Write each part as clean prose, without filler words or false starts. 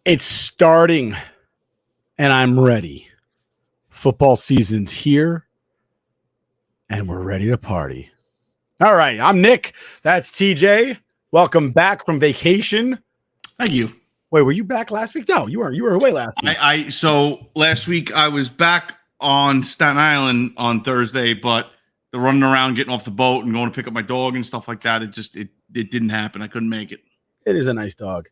It's starting, and I'm ready. Football season's here, and we're ready to party. All right, I'm Nick. That's TJ. Welcome back from vacation. Thank you. Wait, were you back last week? No, you weren't. You were away last week. So last week I was back on Staten Island on Thursday, but the running around, getting off the boat, and going to pick up my dog and stuff like that, it didn't happen. I couldn't make it. It is a nice dog.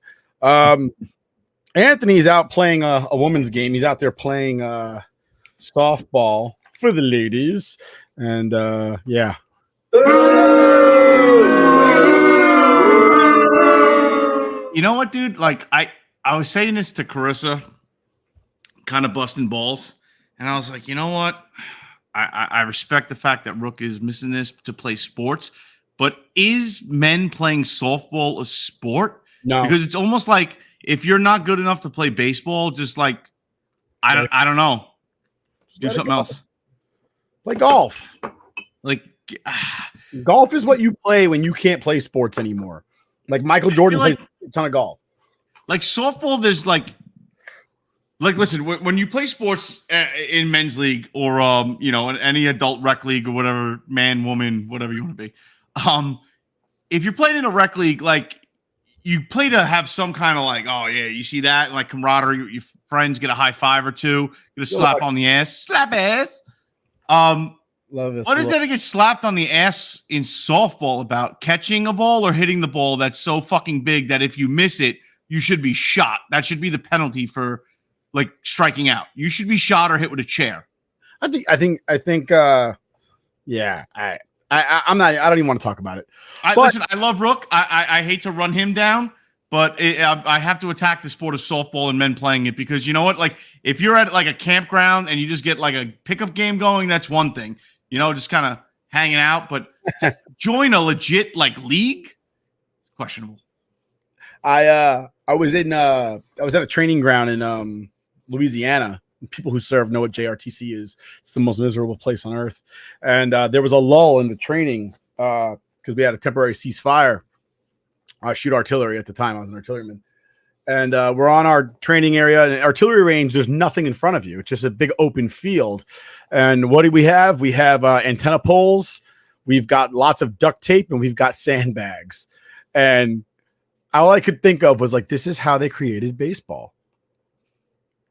Anthony's out playing a women's game. He's out there playing softball for the ladies, and yeah. You know what, dude? Like I was saying this to Carissa, kind of busting balls, and I was like, you know what? I respect the fact that Rook is missing this to play sports, but is men playing softball a sport? No, because it's almost like if you're not good enough to play baseball, just like I don't know, do something else. Play golf. Like golf is what you play when you can't play sports anymore. Like Michael Jordan plays a ton of golf. Like softball, there's like listen, when you play sports in men's league or any adult rec league or whatever, man, woman, whatever you want to be, if you're playing in a rec league, like you play to have some kind of like, oh yeah, you see that, like camaraderie, your friends get a high five or two, get a slap on the ass, slap ass. Love this. What is there to get slapped on the ass in softball about? Catching a ball or hitting the ball that's so fucking big that if you miss it, you should be shot. That should be the penalty for like striking out. You should be shot or hit with a chair. I think yeah. I'm not. I don't even want to talk about it. Listen, I love Rook. I hate to run him down, but I have to attack the sport of softball and men playing it because you know what? Like if you're at like a campground and you just get like a pickup game going, that's one thing. You know, just kind of hanging out, but to join a legit like league, questionable. I was at a training ground in Louisiana. People who serve know what JRTC is. It's the most miserable place on earth. And there was a lull in the training because we had a temporary ceasefire. I shoot artillery at the time. I was an artilleryman. And we're on our training area. And artillery range, there's nothing in front of you. It's just a big open field. And what do we have? We have antenna poles. We've got lots of duct tape. And we've got sandbags. And all I could think of was like, this is how they created baseball.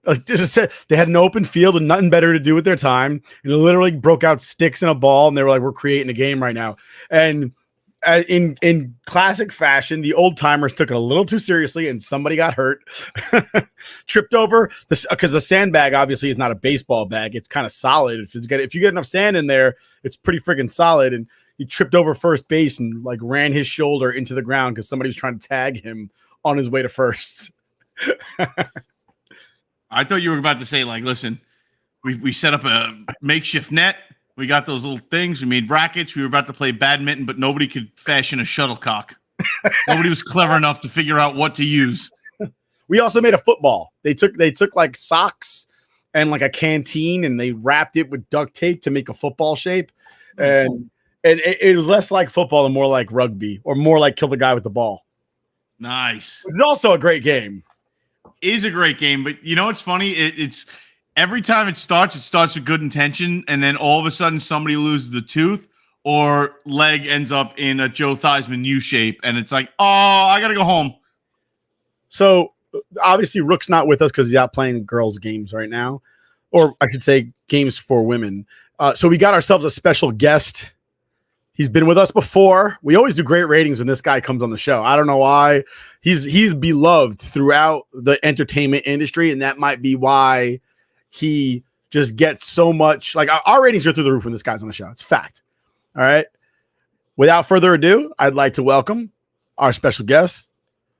Like this is they had an open field and nothing better to do with their time. And it literally broke out sticks and a ball. And they were like, we're creating a game right now. And in classic fashion, the old timers took it a little too seriously and somebody got hurt, tripped over this because the sandbag obviously is not a baseball bag. It's kind of solid. If you get enough sand in there, it's pretty freaking solid. And he tripped over first base and like ran his shoulder into the ground because somebody was trying to tag him on his way to first. I thought you were about to say like, listen, we set up a makeshift net. We got those little things. We made rackets. We were about to play badminton, but nobody could fashion a shuttlecock. Nobody was clever enough to figure out what to use. We also made a football. They took like socks and like a canteen and they wrapped it with duct tape to make a football shape. And it was less like football and more like rugby or more like kill the guy with the ball. Nice. It's also a great game. Is a great game, but you know what's funny? It's every time it starts with good intention, and then all of a sudden somebody loses the tooth or leg ends up in a Joe Theismann U shape, and it's like, oh, I gotta go home. So obviously Rook's not with us because he's out playing girls' games right now, or I should say games for women. So we got ourselves a special guest. He's been with us before. We always do great ratings when this guy comes on the show. I don't know why. He's beloved throughout the entertainment industry, and that might be why he just gets so much. Like our ratings are through the roof when this guy's on the show. It's a fact. All right. Without further ado, I'd like to welcome our special guest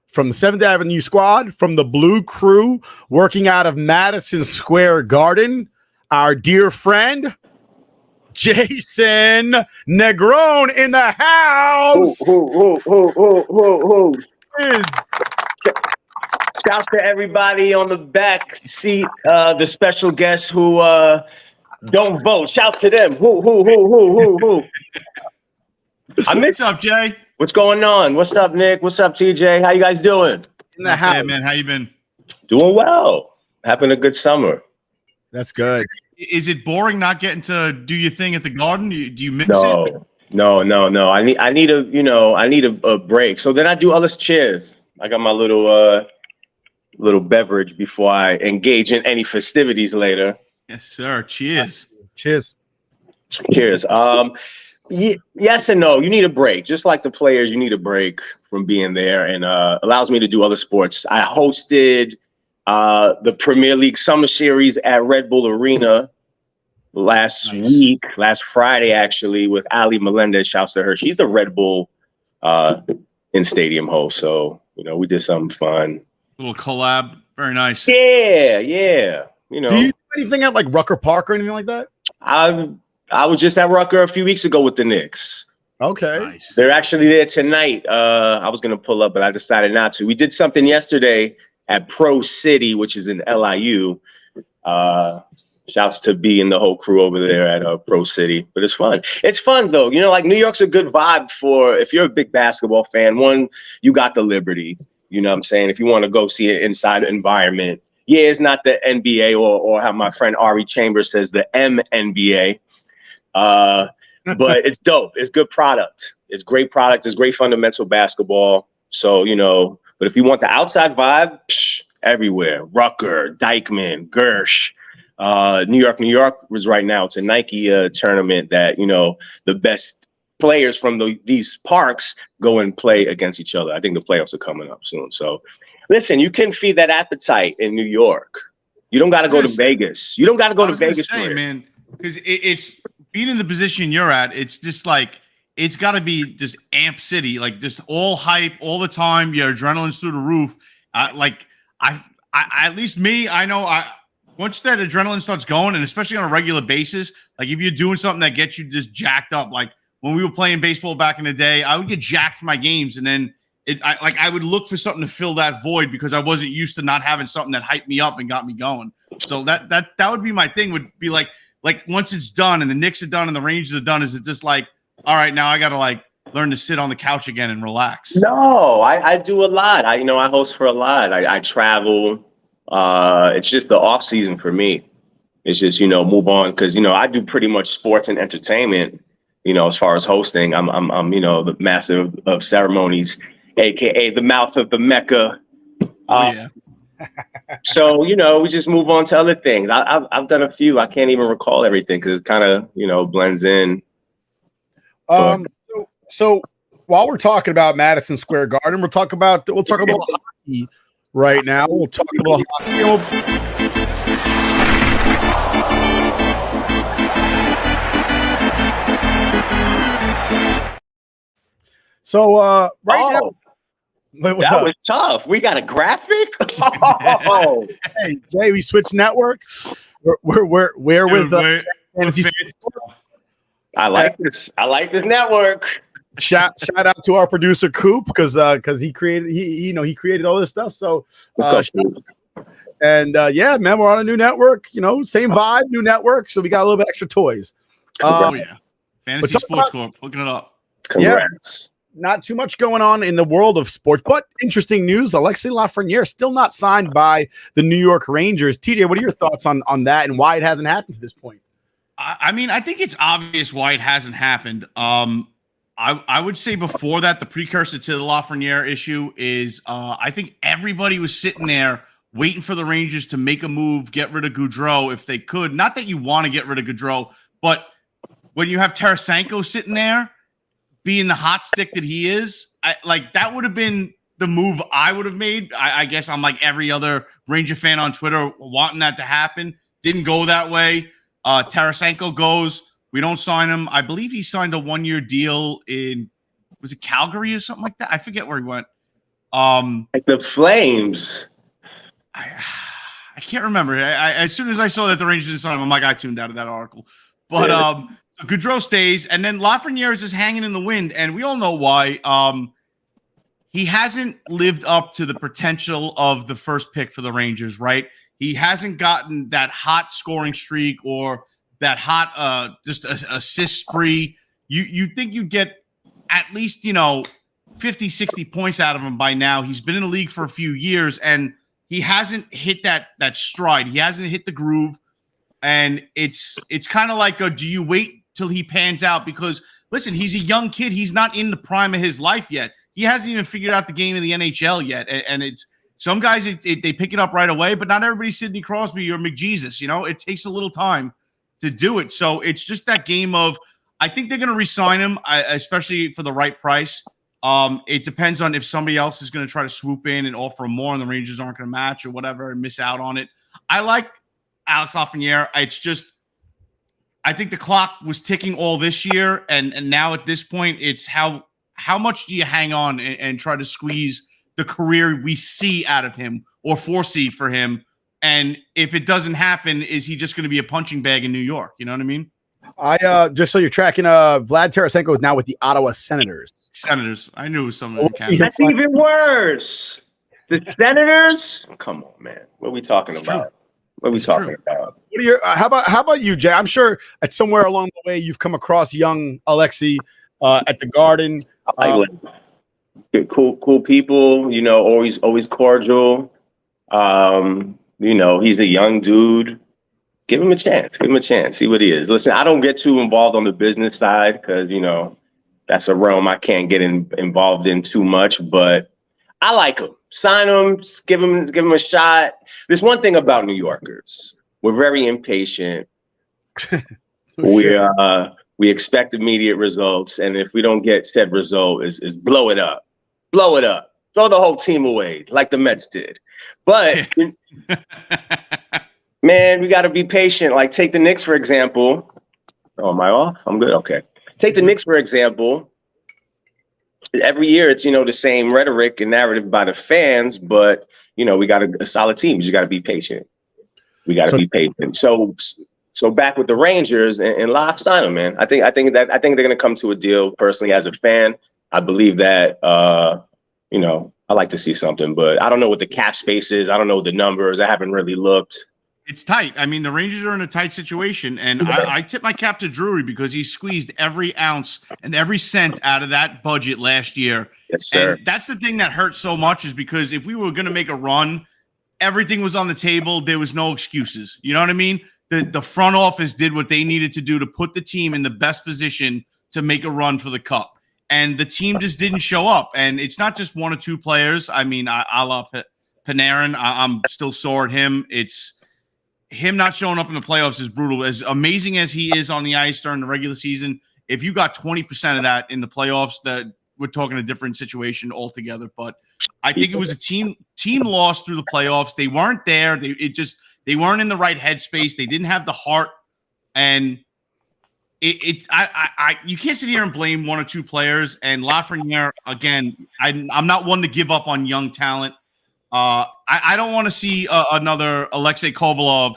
from the 7th Avenue Squad, from the Blue Crew, working out of Madison Square Garden, our dear friend, Jason Negron in the house. Whoa. Shouts to everybody on the back seat, the special guests who don't vote. Shout to them. Who. What's up, Jay? What's going on? What's up, Nick? What's up, TJ? How you guys doing? In the house, man. How you been? Doing well. Having a good summer. That's good. Is it boring not getting to do your thing at the Garden? Do you miss it? No. I need a break. So then I do other cheers. I got my little beverage before I engage in any festivities later. Yes, sir. Cheers. Cheers. Cheers. Yes and no. You need a break. Just like the players, you need a break from being there, and allows me to do other sports. I hosted the Premier League Summer Series at Red Bull Arena last Friday, actually, with Ali Melendez. Shouts to her. She's the Red Bull in-stadium host. So, we did something fun. Little collab. Very nice. Yeah. Do you do anything at like Rucker Park or anything like that? I was just at Rucker a few weeks ago with the Knicks. Okay. Nice. They're actually there tonight. I was going to pull up, but I decided not to. We did something yesterday at Pro City, which is in LIU. Shouts to B and the whole crew over there at Pro City. But it's fun. It's fun, though. Like New York's a good vibe for, if you're a big basketball fan, one, you got the liberty. You know what I'm saying? If you want to go see an inside environment. Yeah, it's not the NBA or how my friend Ari Chambers says, the MNBA. But it's dope. It's good product. It's great product. It's great fundamental basketball. So, but if you want the outside vibe, everywhere. Rucker, Dykeman, Gersh, New York was right now. It's a Nike tournament that, the best players from these parks go and play against each other. I think the playoffs are coming up soon. So listen, you can feed that appetite in New York. You don't got to go to Vegas. You don't got to go to Vegas. Man, because it's being in the position you're at. It's just like, it's got to be just amp city, like just all hype all the time. Your adrenaline's through the roof. At least me, I know once that adrenaline starts going, and especially on a regular basis, like if you're doing something that gets you just jacked up, like when we were playing baseball back in the day, I would get jacked for my games, and then I would look for something to fill that void because I wasn't used to not having something that hyped me up and got me going. So that would be my thing. Would be like once it's done and the Knicks are done and the Rangers are done, is it just like, all right, now I got to learn to sit on the couch again and relax? No, I do a lot. I host for a lot. I travel. It's just the off season for me. It's just, move on. Cause I do pretty much sports and entertainment, as far as hosting. I'm the master of ceremonies, AKA the mouth of the Mecca. Yeah. So, we just move on to other things. I've done a few. I can't even recall everything because it kind of, blends in. So while we're talking about Madison Square Garden, we'll talk about hockey right now. We'll talk a little hockey. So now. That was tough. We got a graphic. Oh. Hey, Jay, we switched networks. We're with Fantasy Sports. I like this. I like this network. Shout out to our producer Coop because he created all this stuff. So man, we're on a new network. Same vibe, new network. So we got a little bit extra toys. Fantasy Sports Corp, hooking it up. Congrats. Not too much going on in the world of sports, but interesting news. Alexis Lafreniere still not signed by the New York Rangers. TJ, what are your thoughts on that and why it hasn't happened to this point? I mean, I think it's obvious why it hasn't happened. I would say before that, the precursor to the Lafreniere issue is I think everybody was sitting there waiting for the Rangers to make a move, get rid of Gaudreau if they could. Not that you want to get rid of Gaudreau, but when you have Tarasenko sitting there, being the hot stick that he is, that would have been the move I would have made. I guess I'm like every other Ranger fan on Twitter wanting that to happen. Didn't go that way. Tarasenko goes. We don't sign him. I believe he signed a 1-year deal was it Calgary or something like that? I forget where he went. Like the Flames. I can't remember. As soon as I saw that the Rangers didn't sign him, I'm like, I tuned out of that article. But Gaudreau stays, and then Lafreniere is just hanging in the wind, and we all know why. He hasn't lived up to the potential of the first pick for the Rangers, right? He hasn't gotten that hot scoring streak or that hot just assist spree. You think you'd get at least 50, 60 points out of him by now. He's been in the league for a few years, and he hasn't hit that stride. He hasn't hit the groove. And it's kind of like, do you wait till he pans out? Because listen, he's a young kid. He's not in the prime of his life yet. He hasn't even figured out the game of the NHL yet. And it's some guys, they pick it up right away, but not everybody's Sidney Crosby or McJesus. You know, it takes a little time to do it. So it's just that game of, I think they're going to re-sign him, especially for the right price. It depends on if somebody else is going to try to swoop in and offer more and the Rangers aren't going to match or whatever and miss out on it. I like Alex Lafreniere. It's just, I think the clock was ticking all this year. And now at this point, it's how much do you hang on and try to squeeze the career we see out of him or foresee for him? And if it doesn't happen, is he just going to be a punching bag in New York? You know what I mean? I just so you're tracking, Vlad Tarasenko is now with the Ottawa Senators. Senators. I knew it was something. That's even worse. The Senators? Come on, man. What are we talking about? What are we talking about? What are your, how about you, Jay? I'm sure at somewhere along the way you've come across young Alexei at the Garden. Cool people, you know, always cordial. You know, he's a young dude. Give him a chance. See what he is. Listen, I don't get too involved on the business side because, you know, that's a realm I can't get involved in too much, but I like him. Sign him, give him a shot. There's one thing about New Yorkers. We're very impatient. We expect immediate results, and if we don't get said result, is blow it up. Blow the whole team away like the Mets did. But man, we got to be patient. Like take the Knicks for example. Oh, am I off? I'm good. Okay. Take the Knicks for example. Every year, it's, you know, the same rhetoric and narrative by the fans, but you know, we got a solid team. You just got to be patient. We got to be patient. So back with the Rangers and Laf, sign them, man. I think they're going to come to a deal. Personally, as a fan, I believe that. You know, I like to see something, but I don't know what the cap space is. I don't know the numbers. I haven't really looked. It's tight. I mean, the Rangers are in a tight situation, and I tip my cap to Drury because he squeezed every ounce and every cent out of that budget last year. Yes, sir. And that's the thing that hurts so much is because if we were going to make a run, everything was on the table. There was no excuses. You know what I mean? The front office did what they needed to do to put the team in the best position to make a run for the cup. And the team just didn't show up. And it's not just one or two players. I mean, I love Panarin. I'm still sore at him. It's him not showing up in the playoffs is brutal. As amazing as he is on the ice during the regular season, if you got 20% of that in the playoffs, that we're talking a different situation altogether. But I think it was a team loss through the playoffs. They weren't there. They weren't in the right headspace. They didn't have the heart. And you can't sit here and blame one or two players. And Lafreniere, again, I'm not one to give up on young talent. I don't want to see another Alexei Kovalov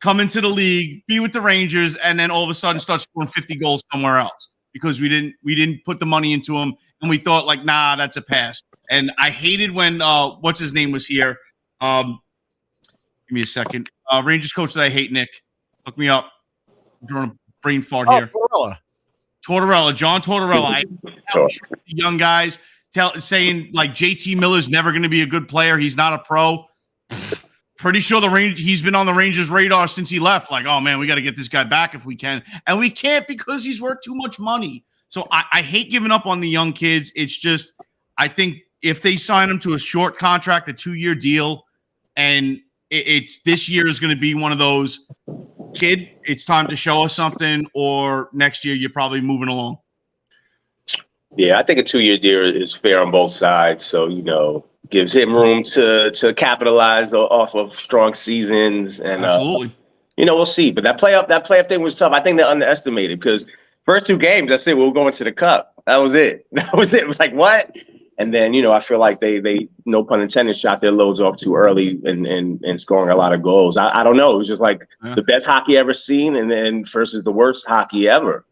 come into the league, be with the Rangers, and then all of a sudden start scoring 50 goals somewhere else because we didn't put the money into him, and we thought like, nah, that's a pass. And I hated when what's his name was here. Give me a second. Rangers coach that I hate, Nick. Look me up. I'm drawing a brain fart here. Tortorella, John Tortorella. I the young guys saying like JT Miller's never going to be a good player. He's not a pro. Pretty sure he's been on the Rangers' radar since he left. Like, oh man, we got to get this guy back if we can, and we can't because he's worth too much money. So I hate giving up on the young kids. It's just I think if they sign him to a short contract, a 2-year deal, and it's this year is going to be one of those, kid, it's time to show us something, or next year you're probably moving along. Yeah, I think a 2-year deal is fair on both sides. So, you know, gives him room to capitalize off of strong seasons. And, absolutely. You know, we'll see. But that playoff thing was tough. I think they underestimated because first 2 games, that's it. We were going to the cup. That was it. It was like, what? And then, you know, I feel like they no pun intended, shot their loads off too early and scoring a lot of goals. I don't know. It was just like the best hockey ever seen and then versus the worst hockey ever.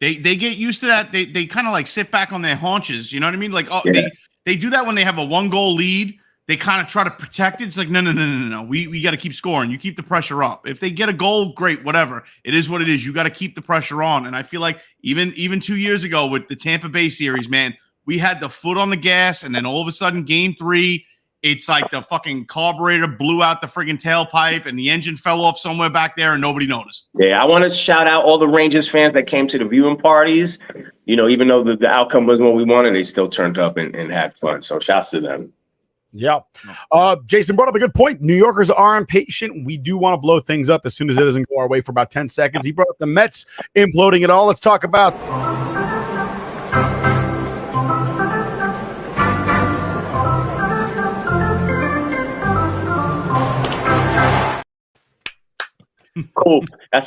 They get used to that. They kind of like sit back on their haunches. You know what I mean? Like, oh, yeah. They do that when they have a 1-goal lead. They kind of try to protect it. It's like, no. We got to keep scoring. You keep the pressure up. If they get a goal, great, whatever. It is what it is. You got to keep the pressure on. And I feel like even 2 years ago with the Tampa Bay series, man, we had the foot on the gas. And then all of a sudden, game 3, it's like the fucking carburetor blew out the friggin' tailpipe and the engine fell off somewhere back there and nobody noticed. Yeah, I want to shout out all the Rangers fans that came to the viewing parties. You know, even though the outcome wasn't what we wanted, they still turned up and had fun. So shouts to them. Yeah. Jason brought up a good point. New Yorkers are impatient. We do want to blow things up as soon as it doesn't go our way for about 10 seconds. He brought up the Mets imploding it all. Let's talk about Cool. That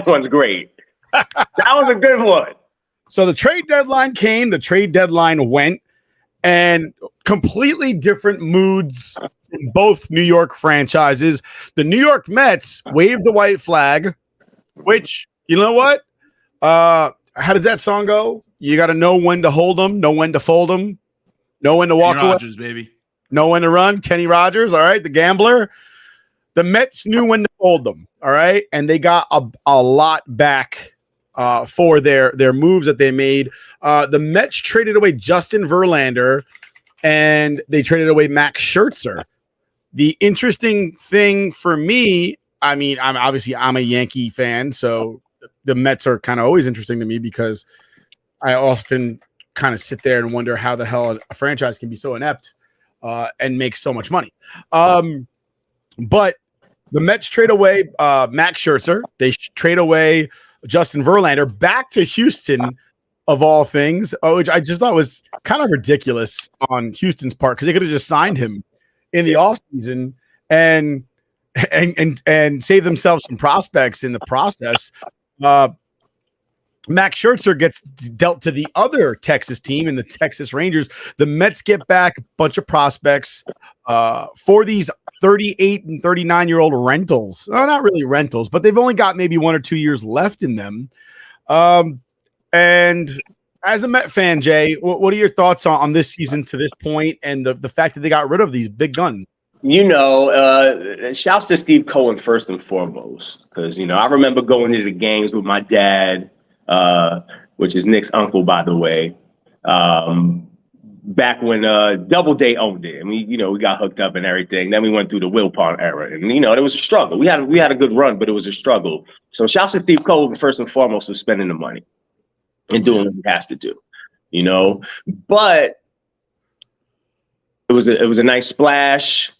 one's great. That was a good one. So the trade deadline came, the trade deadline went, and completely different moods in both New York franchises. The New York Mets waved the white flag, which, you know what? How does that song go? You got to know when to hold them, know when to fold them, know when to walk Kenny away. Rogers, baby. Know when to run. Kenny Rogers, all right, the gambler. The Mets knew when to fold them, all right, and they got a lot back for their moves that they made. The Mets traded away Justin Verlander, and they traded away Max Scherzer. The interesting thing for me, I mean, I'm a Yankee fan, so the Mets are kind of always interesting to me because I often kind of sit there and wonder how the hell a franchise can be so inept and make so much money. But the Mets trade away Max Scherzer. They trade away Justin Verlander back to Houston, of all things, which I just thought was kind of ridiculous on Houston's part because they could have just signed him in the offseason and save themselves some prospects in the process. Max Scherzer gets dealt to the other Texas team in the Texas Rangers. The Mets get back a bunch of prospects for these 38 and 39-year-old rentals. Not really rentals, but they've only got maybe 1 or 2 years left in them. And as a Met fan, Jay, what are your thoughts on this season to this point and the fact that they got rid of these big guns? You know, shouts to Steve Cohen first and foremost, because, you know, I remember going to the games with my dad, which is Nick's uncle, by the way, back when Doubleday owned it. And we got hooked up and everything. Then we went through the Wilpon era. And, you know, it was a struggle. We had a good run, but it was a struggle. So shouts to Steve Cohen first and foremost for spending the money and doing what he has to do, you know. But it was a nice splash.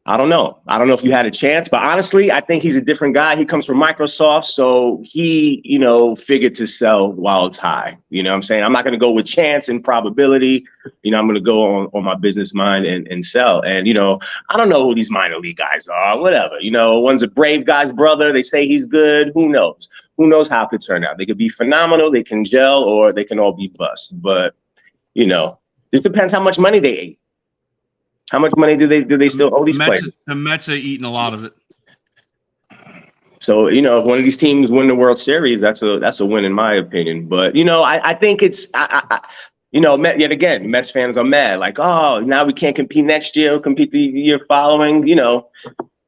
I don't know if you had a chance, but honestly, I think he's a different guy. He comes from Microsoft, so he, you know, figured to sell while it's high. You know what I'm saying? I'm not going to go with chance and probability. You know, I'm going to go on my business mind and sell. And, you know, I don't know who these minor league guys are, whatever. You know, one's a Brave guy's brother. They say he's good. Who knows? Who knows how it could turn out? They could be phenomenal. They can gel, or they can all be bust. But, you know, it depends how much money they ate. How much money do they still owe these players? The Mets are eating a lot of it. So, you know, if one of these teams win the World Series, that's a win in my opinion. But, you know, I think it's you know, yet again, Mets fans are mad. Like, oh, now we can't compete next year, compete the year following. You know,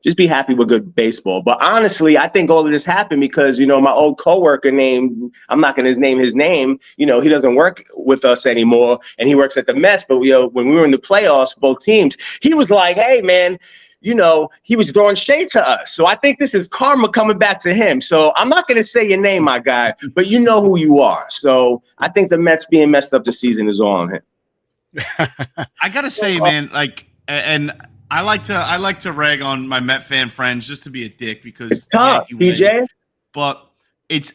just be happy with good baseball. But honestly, I think all of this happened because, you know, my old coworker named, I'm not going to name his name, you know, he doesn't work with us anymore and he works at the Mets. But, you know, when we were in the playoffs, both teams, he was like, hey, man, you know, he was throwing shade to us. So I think this is karma coming back to him. So I'm not going to say your name, my guy, but you know who you are. So I think the Mets being messed up this season is all on him. I got to say, man, like, and I like to rag on my Met fan friends just to be a dick because it's tough, TJ. But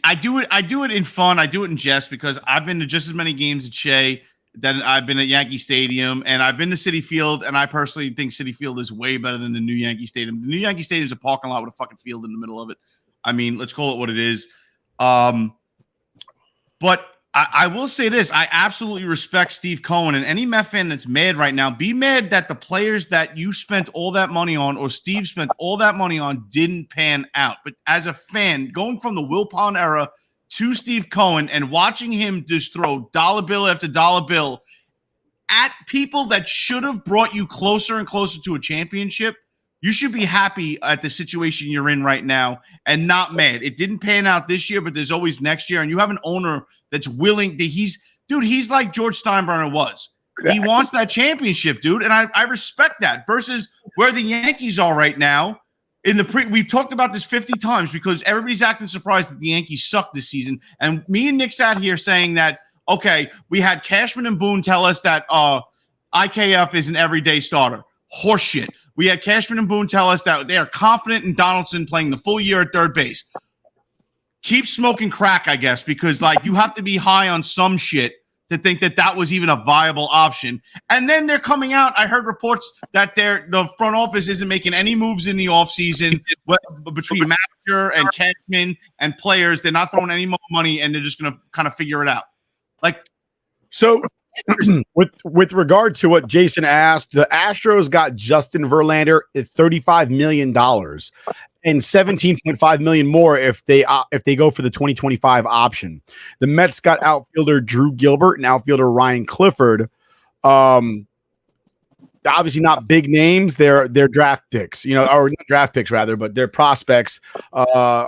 I do it in fun. I do it in jest because I've been to just as many games at Shea that I've been at Yankee Stadium, and I've been to Citi Field, and I personally think Citi Field is way better than the new Yankee Stadium. The new Yankee Stadium is a parking lot with a fucking field in the middle of it. I mean, let's call it what it is. But I will say this. I absolutely respect Steve Cohen, and any Met fan that's mad right now, be mad that the players that you spent all that money on or Steve spent all that money on didn't pan out. But as a fan, going from the Wilpon era to Steve Cohen and watching him just throw dollar bill after dollar bill at people that should have brought you closer and closer to a championship, you should be happy at the situation you're in right now and not mad. It didn't pan out this year, but there's always next year. And you have an owner that's willing. He's like George Steinbrenner was. He wants that championship, dude, and I respect that. Versus where the Yankees are right now. We've talked about this 50 times because everybody's acting surprised that the Yankees suck this season. And me and Nick sat here saying that, okay, we had Cashman and Boone tell us that IKF is an everyday starter. Horseshit. We had Cashman and Boone tell us that they are confident in Donaldson playing the full year at third base. Keep smoking crack, I guess, because like you have to be high on some shit to think that that was even a viable option. And then they're coming out. I heard reports that the front office isn't making any moves in the offseason between manager and Cashman and players. They're not throwing any more money, and they're just going to kind of figure it out. Like, so with regard to what Jason asked, the Astros got Justin Verlander at $35 million and $17.5 million more if they go for the 2025 option. The Mets got outfielder Drew Gilbert and outfielder Ryan Clifford. Obviously not big names. They're draft picks, or not draft picks rather, but they're prospects. I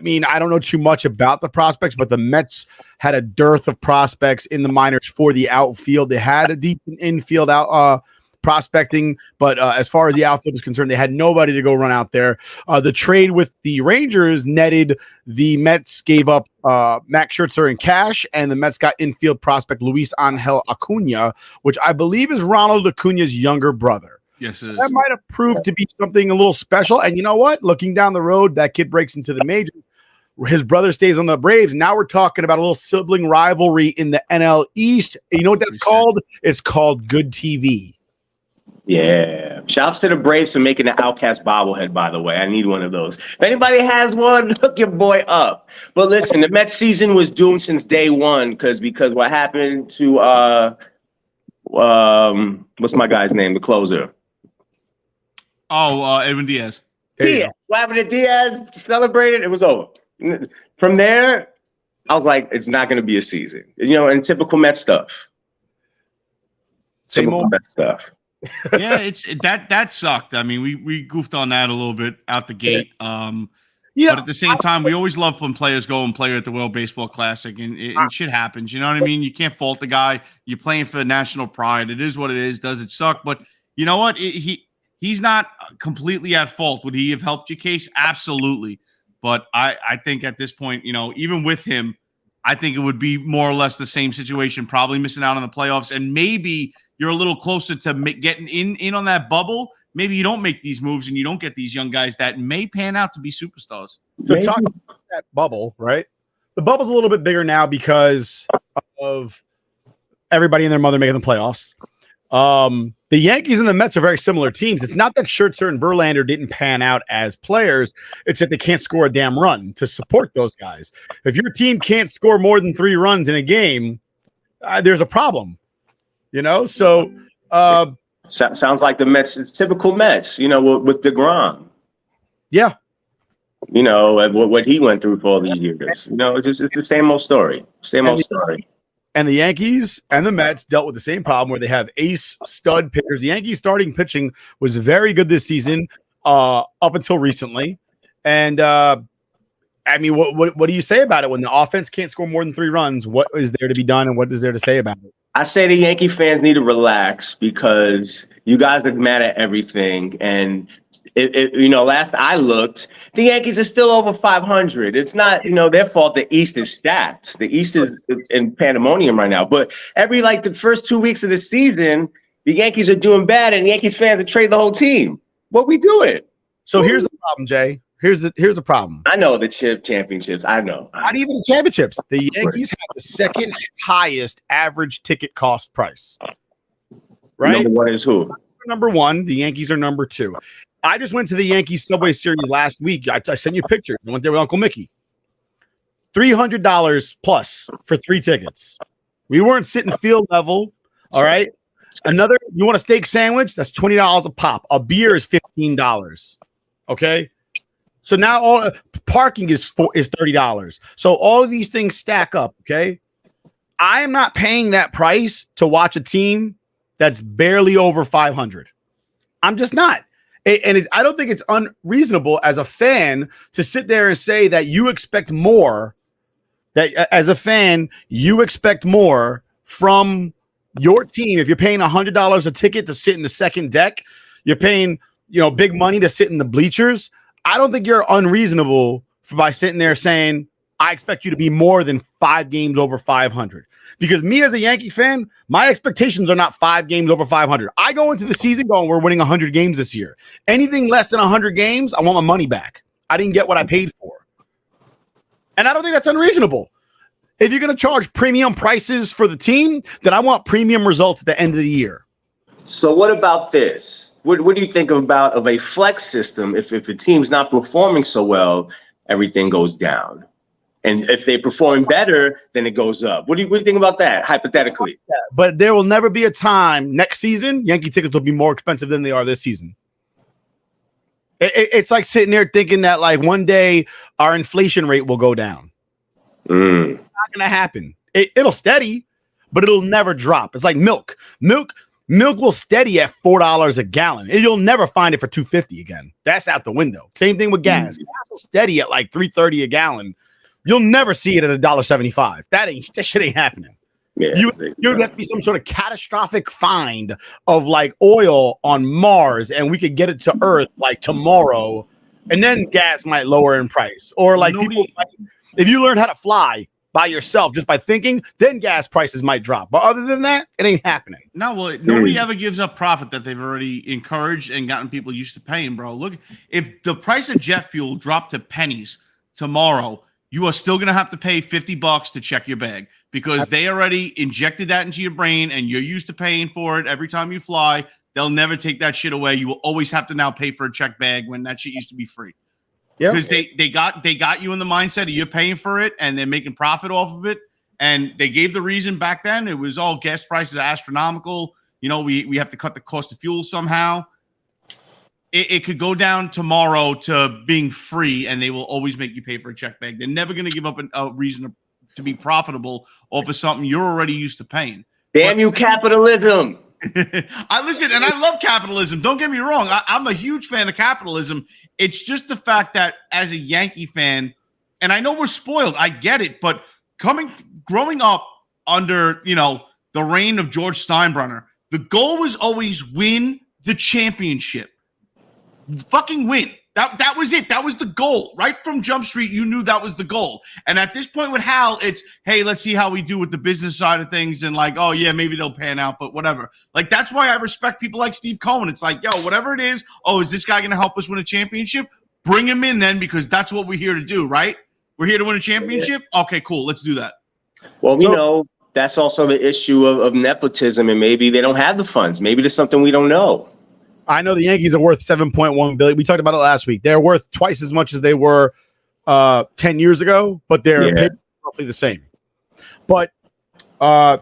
mean, I don't know too much about the prospects, but the Mets had a dearth of prospects in the minors for the outfield. They had a deep infield prospecting, but as far as the outfield is concerned, they had nobody to go run out there. The trade with the Rangers netted the Mets gave up Max Scherzer in cash, and the Mets got infield prospect Luis Angel Acuna, which I believe is Ronald Acuna's younger brother. Yes, so that might have proved to be something a little special. And you know what? Looking down the road, that kid breaks into the majors. His brother stays on the Braves. Now we're talking about a little sibling rivalry in the NL East. And you know what that's called? It's called good TV. Yeah. Shouts to the Braves for making the Outcast bobblehead, by the way. I need one of those. If anybody has one, hook your boy up. But listen, the Mets season was doomed since day one because what happened to what's my guy's name? The closer. Edwin Diaz. Diaz. What happened to Diaz? Celebrated. It was over. From there, I was like, it's not going to be a season. And typical Mets stuff. Same old Mets stuff. Yeah, it's that sucked. I mean, we goofed on that a little bit out the gate. But at the same time, we always love when players go and play at the World Baseball Classic, and shit happens. You know what I mean? You can't fault the guy. You're playing for national pride. It is what it is. Does it suck? But you know what? He's not completely at fault. Would he have helped your case? Absolutely. But I think at this point, even with him, I think it would be more or less the same situation, probably missing out on the playoffs. And maybe you're a little closer to getting in on that bubble. Maybe you don't make these moves and you don't get these young guys that may pan out to be superstars. So talking about that bubble, right? The bubble's a little bit bigger now because of everybody and their mother making the playoffs. The Yankees and the Mets are very similar teams. It's not that Scherzer and Verlander didn't pan out as players. It's that they can't score a damn run to support those guys. If your team can't score more than 3 runs in a game, there's a problem. So sounds like the Mets. It's typical Mets. With DeGrom. Yeah. What he went through for all these years. It's the same old story. And the Yankees and the Mets dealt with the same problem where they have ace stud pitchers. The Yankees starting pitching was very good this season up until recently. And I mean, what do you say about it when the offense can't score more than 3 runs? What is there to be done and what is there to say about it? I say the Yankee fans need to relax because you guys are mad at everything. And last I looked, the Yankees are still over 500. It's not, their fault. The East is stacked. The East is in pandemonium right now. But the first 2 weeks of the season, the Yankees are doing bad, and Yankees fans are trade the whole team. What we doing? So here's the problem, Jay. Here's the problem. I know the championships. I know. Not even the championships. The Yankees have the second highest average ticket cost price. Right? Number one is who? Number one. The Yankees are number 2. I just went to the Yankees Subway Series last week. I sent you pictures. I went there with Uncle Mickey. $300 plus for 3 tickets. We weren't sitting field level. All right. You want a steak sandwich? That's $20 a pop. A beer is $15. Okay. So now all parking is $30. So all of these things stack up. Okay. I am not paying that price to watch a team that's barely over 500. I'm just not. And I don't think it's unreasonable as a fan to sit there and say that you expect more, that as a fan, you expect more from your team, if you're paying $100 a ticket to sit in the second deck, you're paying, big money to sit in the bleachers. I don't think you're unreasonable by sitting there saying, I expect you to be more than 5 games over 500. Because me as a Yankee fan, my expectations are not 5 games over 500. I go into the season going, we're winning 100 games this year. Anything less than 100 games, I want my money back. I didn't get what I paid for. And I don't think that's unreasonable. If you're going to charge premium prices for the team, then I want premium results at the end of the year. So what about this? What do you think of a flex system? If a team's not performing so well, everything goes down. And if they perform better, then it goes up. What do you think about that, hypothetically? But there will never be a time next season Yankee tickets will be more expensive than they are this season. It's like sitting there thinking that like one day our inflation rate will go down. It's not going to happen. It'll steady, but it'll never drop. It's like milk. Milk will steady at $4 a gallon. You'll never find it for $2.50 again. That's out the window. Same thing with gas. Gas will steady at like $3.30 a gallon. You'll never see it at $1.75. That shit ain't happening. Yeah, you'd have to be some sort of catastrophic find of like oil on Mars, and we could get it to Earth like tomorrow, and then gas might lower in price. Or like if you learn how to fly by yourself just by thinking, then gas prices might drop. But other than that, it ain't happening. No, well, nobody ever gives up profit that they've already encouraged and gotten people used to paying, bro. Look, if the price of jet fuel dropped to pennies tomorrow, you are still going to have to pay $50 to check your bag because they already injected that into your brain and you're used to paying for it every time you fly. They'll never take that shit away. You will always have to now pay for a check bag when that shit used to be free. Yeah, because they got you in the mindset of you're paying for it and they're making profit off of it. And they gave the reason back then. It was all gas prices are astronomical. We have to cut the cost of fuel somehow. It could go down tomorrow to being free, and they will always make you pay for a check bag. They're never going to give up a reason to be profitable off of something you're already used to paying. Damn you, capitalism. I listen, and I love capitalism. Don't get me wrong. I'm a huge fan of capitalism. It's just the fact that as a Yankee fan, and I know we're spoiled, I get it, but growing up under, the reign of George Steinbrenner, the goal was always win the championship. Fucking win. That was it. That was the goal. Right from Jump Street, you knew that was the goal. And at this point with Hal, it's, hey, let's see how we do with the business side of things. And like, oh, yeah, maybe they'll pan out, but whatever. Like, that's why I respect people like Steve Cohen. It's like, yo, whatever it is, is this guy going to help us win a championship? Bring him in then, because that's what we're here to do, right? We're here to win a championship? Okay, cool. Let's do that. Well, that's also the issue of nepotism, and maybe they don't have the funds. Maybe there's something we don't know. I know the Yankees are worth $7.1 billion. We talked about it last week. They're worth twice as much as they were 10 years ago, but they're paid roughly the same. But and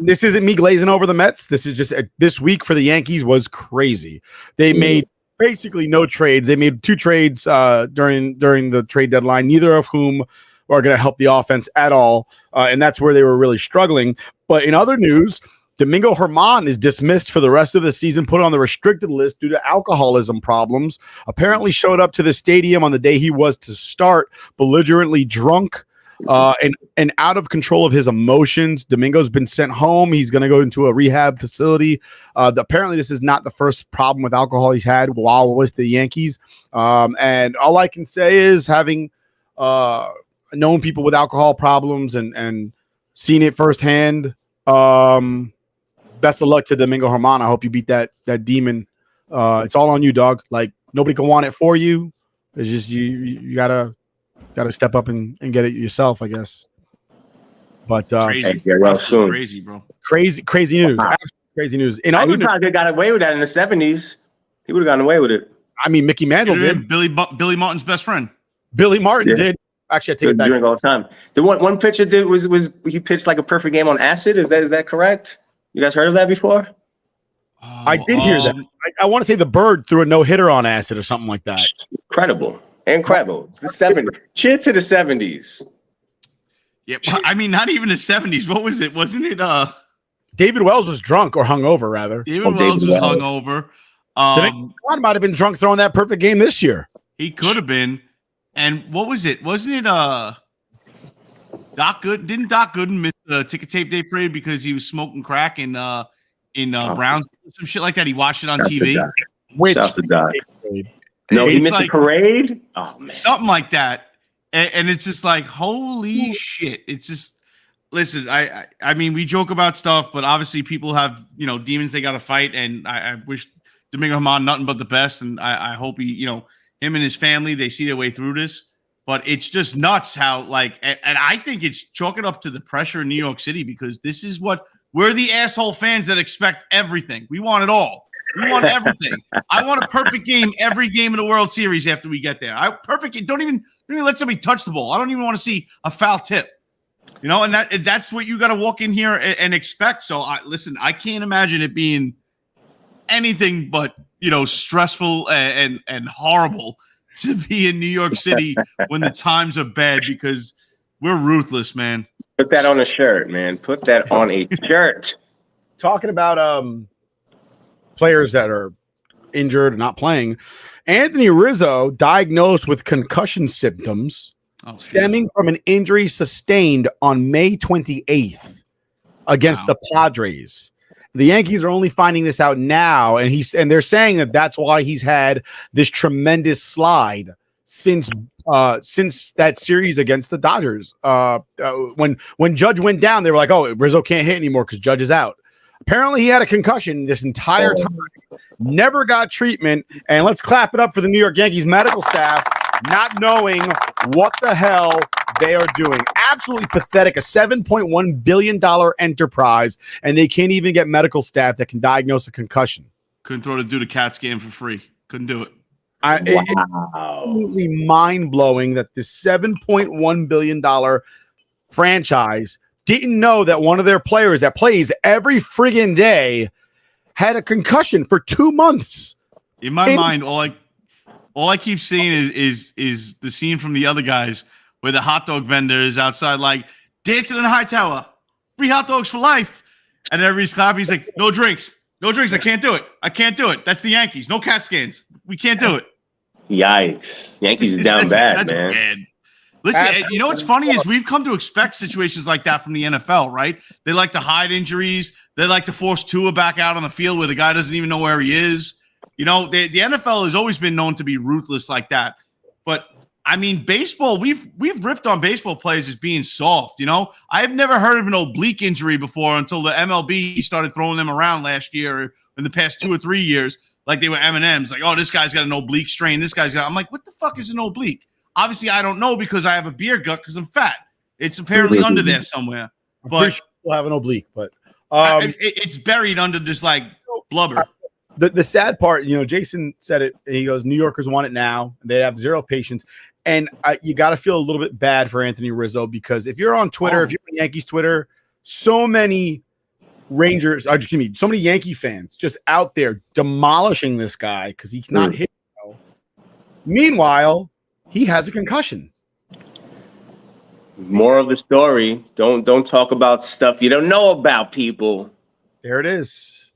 this isn't me glazing over the Mets. This is just this week for the Yankees was crazy. They made basically no trades. They made 2 trades during the trade deadline, neither of whom are going to help the offense at all. And that's where they were really struggling. But in other news, Domingo Germán is dismissed for the rest of the season, put on the restricted list due to alcoholism problems. Apparently showed up to the stadium on the day he was to start, belligerently drunk and out of control of his emotions. Domingo's been sent home. He's going to go into a rehab facility. Apparently this is not the first problem with alcohol he's had while with the Yankees. And all I can say is, having known people with alcohol problems and seen it firsthand, best of luck to Domingo Germán. I hope you beat that demon. It's all on you, dog. Like, nobody can want it for you. It's just you gotta step up and get it yourself, I guess. But crazy, bro. Crazy news. Crazy news. He probably got away with that in the 70s. He would have gotten away with it. I mean, Mickey Mantle did. Billy Martin's best friend. Billy Martin did. Actually, I take it back. Drink all the time. The one pitcher did was he pitched like a perfect game on acid. Is that correct? You guys heard of that before? I did hear that. I want to say the Bird threw a no-hitter on acid or something like that. Incredible. It's the 70s. Cheers to the 70s. Yeah, I mean, not even the 70s. What was it? Wasn't it? David Wells was drunk, or hungover, rather. David Wells was hungover. Juan might have been drunk throwing that perfect game this year. He could have been. And what was it? Wasn't it? Didn't Doc Gooden miss the ticket tape day parade because he was smoking crack in Browns, some shit like that? He watched it on TV. Which Shouts to Doc. No, he missed the parade. Oh man, something like that. And it's just like, holy shit! It's just, listen. I mean, we joke about stuff, but obviously people have demons they got to fight, and I wish Domingo Hamon nothing but the best, and I hope he him and his family, they see their way through this. But it's just nuts how and I think it's chalking up to the pressure in New York City, because this is what we're the asshole fans that expect everything. We want it all. We want everything. I want a perfect game every game of the World Series after we get there. Perfect. Don't even let somebody touch the ball. I don't even want to see a foul tip. And that's what you got to walk in here and expect. So I can't imagine it being anything but stressful and horrible to be in New York City when the times are bad, because we're ruthless, man. Put that on a shirt, man. Put that on a shirt. Talking about players that are injured and not playing, Anthony Rizzo diagnosed with concussion symptoms stemming from an injury sustained on May 28th against the Padres. The Yankees are only finding this out now, and they're saying that that's why he's had this tremendous slide since that series against the Dodgers. When Judge went down, they were like, "Oh, Rizzo can't hit anymore because Judge is out." Apparently, he had a concussion this entire time, never got treatment, and let's clap it up for the New York Yankees medical staff, not knowing what the hell they are doing. Absolutely pathetic. A $7.1 billion enterprise, and they can't even get medical staff that can diagnose a concussion. Couldn't throw the dude a CAT scan for free. Couldn't do it. It's absolutely mind-blowing that this $7.1 billion franchise didn't know that one of their players that plays every friggin' day had a concussion for 2 months. In my mind, all I keep seeing is the scene from The Other Guys where the hot dog vendor is outside like dancing in a high tower, free hot dogs for life, and everybody's clapping. He's like, no drinks, I can't do it. That's the Yankees. No CAT scans. We can't do it. Yikes. Yankees is down bad, man. Bad. Listen, what's funny is we've come to expect situations like that from the NFL, right? They like to hide injuries. They like to force Tua back out on the field where the guy doesn't even know where he is. The NFL has always been known to be ruthless like that. But I mean, baseball, we've ripped on baseball players as being soft. I've never heard of an oblique injury before until the MLB started throwing them around last year or in the past 2 or 3 years, like they were M&Ms. Like, oh, this guy's got an oblique strain. I'm like, what the fuck is an oblique? Obviously, I don't know because I have a beer gut because I'm fat. It's apparently under there somewhere. But sure we'll have an oblique, but it's buried under this like blubber. The sad part, Jason said it, and he goes, New Yorkers want it now. They have zero patience. And you got to feel a little bit bad for Anthony Rizzo, because if you're on Twitter, if you're on Yankees Twitter, so many so many Yankee fans just out there demolishing this guy because he's not hitting well. Meanwhile, he has a concussion. More of the story. Don't talk about stuff you don't know about, people. There it is.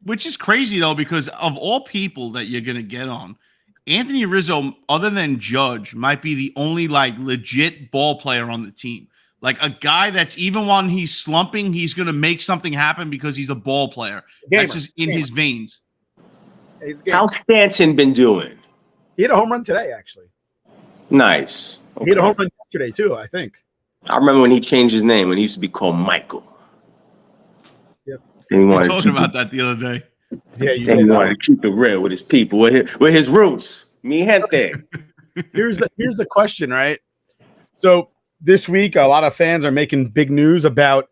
Which is crazy, though, because of all people that you're going to get on, Anthony Rizzo, other than Judge, might be the only legit ball player on the team. Like a guy that's, even when he's slumping, he's going to make something happen because he's a ball player. That's just in his veins. How's Stanton been doing? He hit a home run today, actually. Nice. Okay. He hit a home run yesterday, too, I think. I remember when he changed his name, when he used to be called Michael. Yep. We were talking about that the other day. Yeah, he wanted to keep it real with his people, with his roots. Mi gente. Here's the question, right? So this week, a lot of fans are making big news about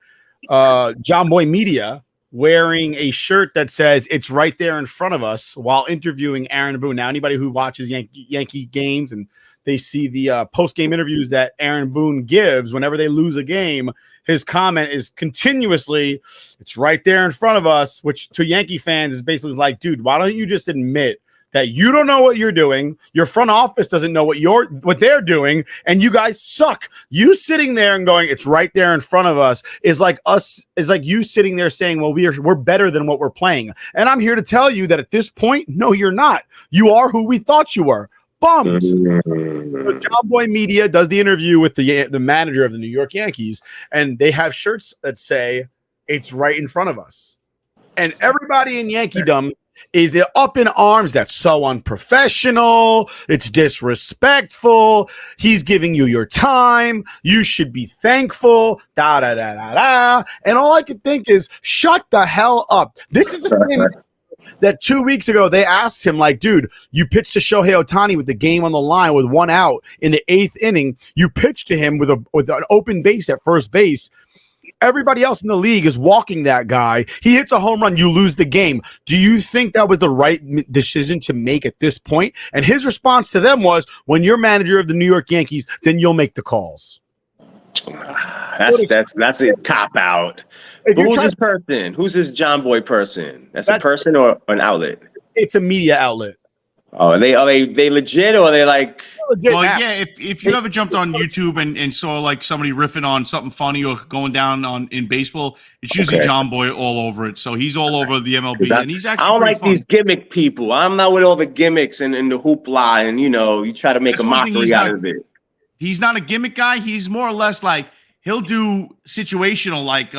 John Boy Media wearing a shirt that says "It's right there in front of us" while interviewing Aaron Boone. Now, anybody who watches Yankee games and they see the post-game interviews that Aaron Boone gives whenever they lose a game, his comment is continuously, "It's right there in front of us," which to Yankee fans is basically like, dude, why don't you just admit that you don't know what you're doing, your front office doesn't know what they're doing, and you guys suck. You sitting there and going, "It's right there in front of us," is like you sitting there saying, well, we're better than what we're playing. And I'm here to tell you that at this point, no, you're not. You are who we thought you were. bums. So John Boy Media does the interview with the manager of the New York Yankees, and they have shirts that say, "It's right in front of us." And everybody in Yankeedom is up in arms. That's so unprofessional. It's disrespectful. He's giving you your time. You should be thankful. Da da da da da. And all I could think is, shut the hell up. This is the same that 2 weeks ago they asked him, like, dude, you pitched to Shohei Ohtani with the game on the line with 1 out in the 8th inning. You pitched to him with an open base at first base. Everybody else in the league is walking that guy. He hits a home run, you lose the game. Do you think that was the right decision to make at this point? And his response to them was, when you're manager of the New York Yankees, then you'll make the calls. That's a cop out. Who's this person? Who's this John Boy person? That's a person or an outlet? It's a media outlet. Oh, are they legit, or are they like? Well, yeah. If you ever jumped on YouTube and saw like somebody riffing on something funny or going down in baseball, it's usually John Boy all over it. So he's all over the MLB, and he's actually. I don't like these gimmick people. I'm not with all the gimmicks and the hoopla, and you try to make a mockery out of it. He's not a gimmick guy. He's more or less like he'll do situational, like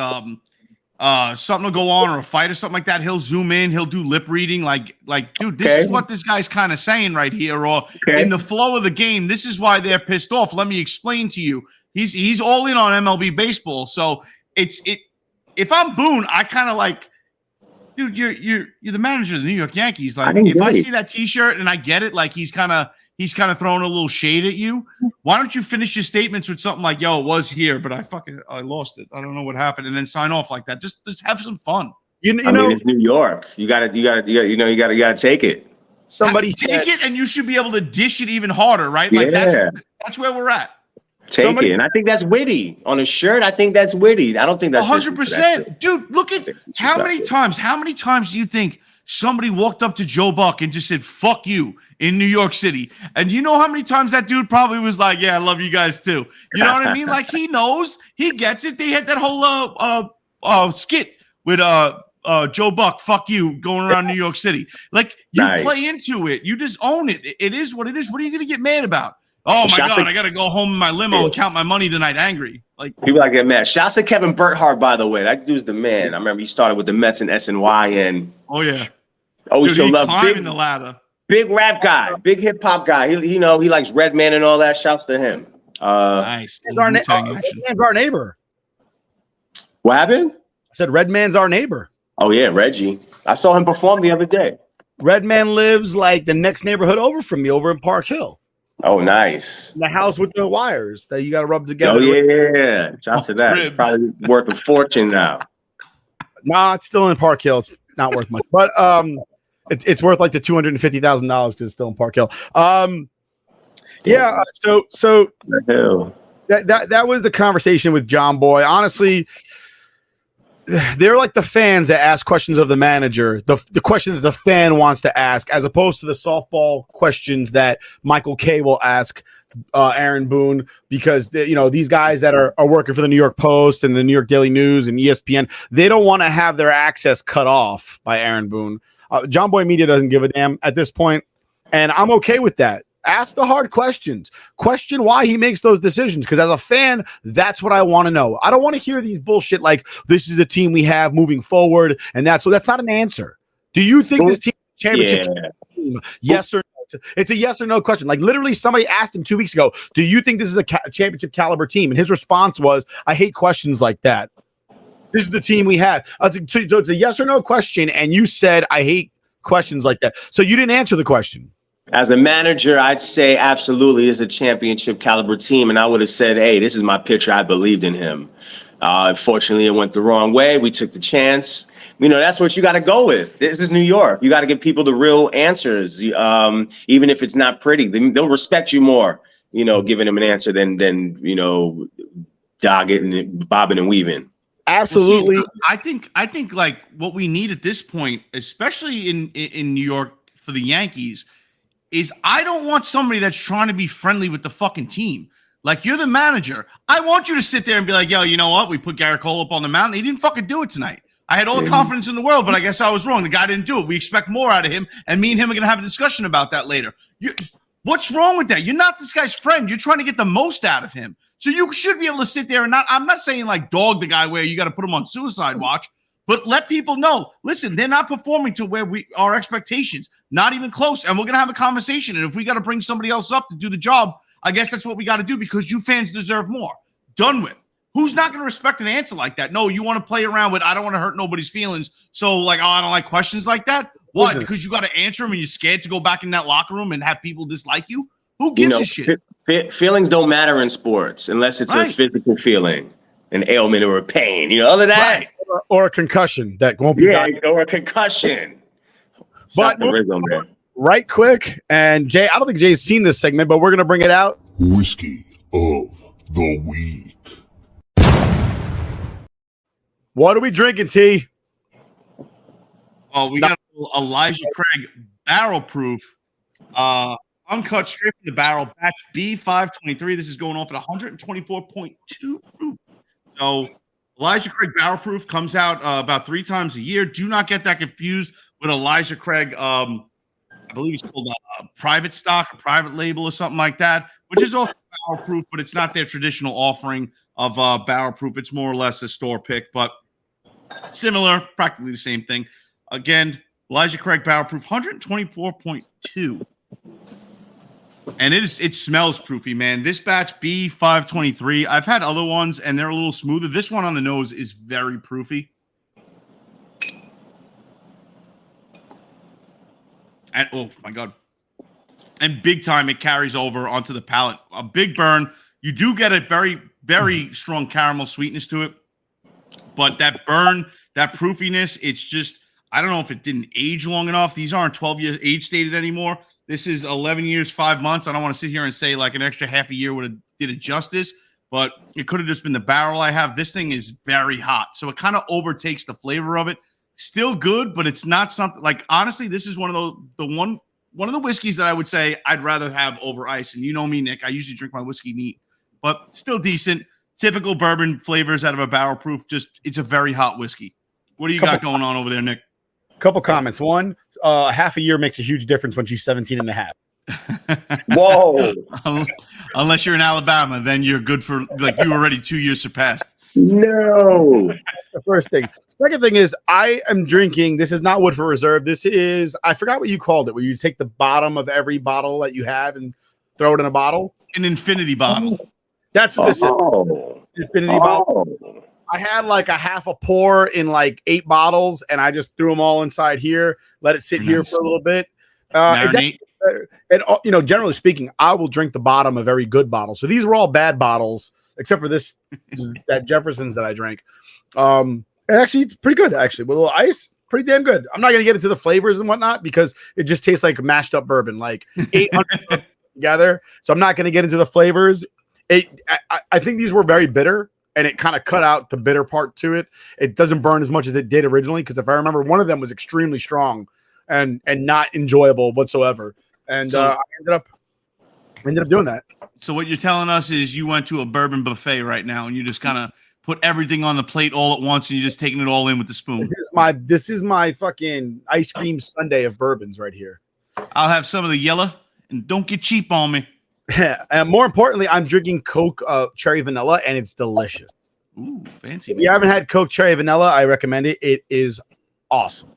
something will go on or a fight or something like that. He'll zoom in. He'll do lip reading, like dude, this is what this guy's kind of saying right here. Or in the flow of the game, this is why they're pissed off. Let me explain to you. He's all in on MLB baseball. So if I'm Boone, I kind of like, dude, you're the manager of the New York Yankees. Like, if I see that T-shirt and I get it, like he's kind of throwing a little shade at you. Why don't you finish your statements with something like, "Yo, it was here, but I lost it. I don't know what happened," and then sign off like that. Just have some fun. I mean, it's New York. You gotta take it. Somebody take it, and you should be able to dish it even harder, right? Like that's where we're at. Take it, and I think that's witty on a shirt. I think that's witty. I don't think that's 100%, dude. Look at how many times. How many times do you think somebody walked up to Joe Buck and just said, "Fuck you" in New York City? And you know how many times that dude probably was like, "Yeah, I love you guys too." You know what I mean? Like, he knows, he gets it. They had that whole skit with Joe Buck, "Fuck you," going around New York City. Like, you play into it. You just own it. It is what it is. What are you going to get mad about? Oh my God, I got to go home in my limo and count my money tonight angry. Like, people like get mad. Shouts to Kevin Burkhardt, by the way. That dude's the man. I remember he started with the Mets and SNY, and always show love. Climbing the ladder. Big rap guy, big hip hop guy. He likes Redman and all that. Shouts to him. Nice. Redman's our neighbor. What happened? I said Redman's our neighbor. Oh yeah, Reggie. I saw him perform the other day. Redman lives like the next neighborhood over from me, over in Park Hill. Oh, nice. The house with the wires that you got to rub together. Oh yeah. Shouts to that. It's probably worth a fortune now. Nah, it's still in Park Hill. It's not worth much, but it's worth like the $250,000 because it's still in Park Hill. So that was the conversation with John Boy. Honestly, they're like the fans that ask questions of the manager, the question that the fan wants to ask, as opposed to the softball questions that Michael Kay will ask Aaron Boone, because these guys that are working for the New York Post and the New York Daily News and ESPN, they don't want to have their access cut off by Aaron Boone. John Boy Media doesn't give a damn at this point, and I'm okay with that. Ask the hard questions. Question why he makes those decisions, because as a fan, that's what I want to know. I don't want to hear these bullshit like, this is the team we have moving forward, and that's not an answer. Do you think this team championship team? Yes or no? It's a yes or no question. Like, literally, somebody asked him 2 weeks ago, do you think this is a championship caliber team? And his response was, I hate questions like that. This is the team we have. So it's a yes or no question, and you said, I hate questions like that. So you didn't answer the question. As a manager, I'd say absolutely it's a championship caliber team. And I would have said, hey, this is my pitcher. I believed in him. Unfortunately, it went the wrong way. We took the chance. That's what you got to go with. This is New York. You got to give people the real answers. Even if it's not pretty, they'll respect you more, giving them an answer than dogging and bobbing and weaving. Absolutely. Well, see, I think like what we need at this point, especially in New York for the Yankees, is I don't want somebody that's trying to be friendly with the fucking team. Like, you're the manager. I want you to sit there and be like, yo, you know what? We put Garrett Cole up on the mountain. He didn't fucking do it tonight. I had all the confidence in the world, but I guess I was wrong. The guy didn't do it. We expect more out of him, and me and him are going to have a discussion about that later. What's wrong with that? You're not this guy's friend. You're trying to get the most out of him. So you should be able to sit there and I'm not saying like dog the guy where you got to put him on suicide watch, but let people know, listen, they're not performing to where our expectations, not even close. And we're going to have a conversation. And if we got to bring somebody else up to do the job, I guess that's what we got to do because you fans deserve more. Done with. Who's not going to respect an answer like that? No, you want to play around with, I don't want to hurt nobody's feelings. So like, oh, I don't like questions like that. Why? Because you got to answer them and you're scared to go back in that locker room and have people dislike you? Who gives a shit? Feelings don't matter in sports unless it's a physical feeling, an ailment or a pain. Other than that. Or a concussion that won't be. Yeah, or a concussion. But right quick, and Jay, I don't think Jay's seen this segment, but we're going to bring it out. Whiskey of the Week. What are we drinking, T? Oh, we got Elijah Craig Barrel Proof. Uncut straight from the barrel, batch B523. This is going off at 124.2 proof. So Elijah Craig Barrel Proof comes out about 3 times a year. Do not get that confused with Elijah Craig. I believe it's called private stock, a private label or something like that, which is also barrel proof, but it's not their traditional offering of barrel proof. It's more or less a store pick, but similar, practically the same thing. Again, Elijah Craig Barrel Proof, 124.2. And it smells proofy, man. This batch B523, I've had other ones and they're a little smoother. This one on the nose is very proofy. And oh my God. And big time it carries over onto the palate. A big burn. You do get a very, very strong caramel sweetness to it. But that burn, that proofiness, it's just, I don't know if it didn't age long enough. These aren't 12 years age stated anymore. This is 11 years, 5 months. I don't want to sit here and say like an extra half a year would have did it justice, but it could have just been the barrel I have. This thing is very hot. So it kind of overtakes the flavor of it. Still good, but it's not something like, honestly, this is one of one of the whiskeys that I would say I'd rather have over ice. And you know me, Nick, I usually drink my whiskey neat, but still decent. Typical bourbon flavors out of a barrel proof. Just, it's a very hot whiskey. What do you got going on over there, Nick? Couple comments. One, half a year makes a huge difference when she's 17 and a half. Whoa. Unless you're in Alabama, then you're good for, like, you already 2 years surpassed. No. That's the first thing. Second thing is I am drinking, this is not Woodford Reserve. This is, I forgot what you called it, where you take the bottom of every bottle that you have and throw it in a bottle. An infinity bottle. That's what this is. Infinity bottle. I had like a half a pour in like 8 bottles, and I just threw them all inside here, let it sit here for a little bit. And generally speaking, I will drink the bottom of every good bottle. So these were all bad bottles, except for this, that Jefferson's that I drank. And actually, it's pretty good, actually. With a little ice, pretty damn good. I'm not going to get into the flavors and whatnot because it just tastes like mashed up bourbon, like 800 together. So I'm not going to get into the flavors. I think these were very bitter. And it kind of cut out the bitter part to it. It doesn't burn as much as it did originally, because if I remember, one of them was extremely strong and not enjoyable whatsoever. And so, I ended up doing that. So what you're telling us is you went to a bourbon buffet right now, and you just kind of put everything on the plate all at once, and you're just taking it all in with the spoon. This is my fucking ice cream sundae of bourbons right here. I'll have some of the yellow, and don't get cheap on me. And more importantly, I'm drinking Coke Cherry Vanilla, and it's delicious. Ooh, fancy. If you haven't had Coke Cherry Vanilla, I recommend it. It is awesome.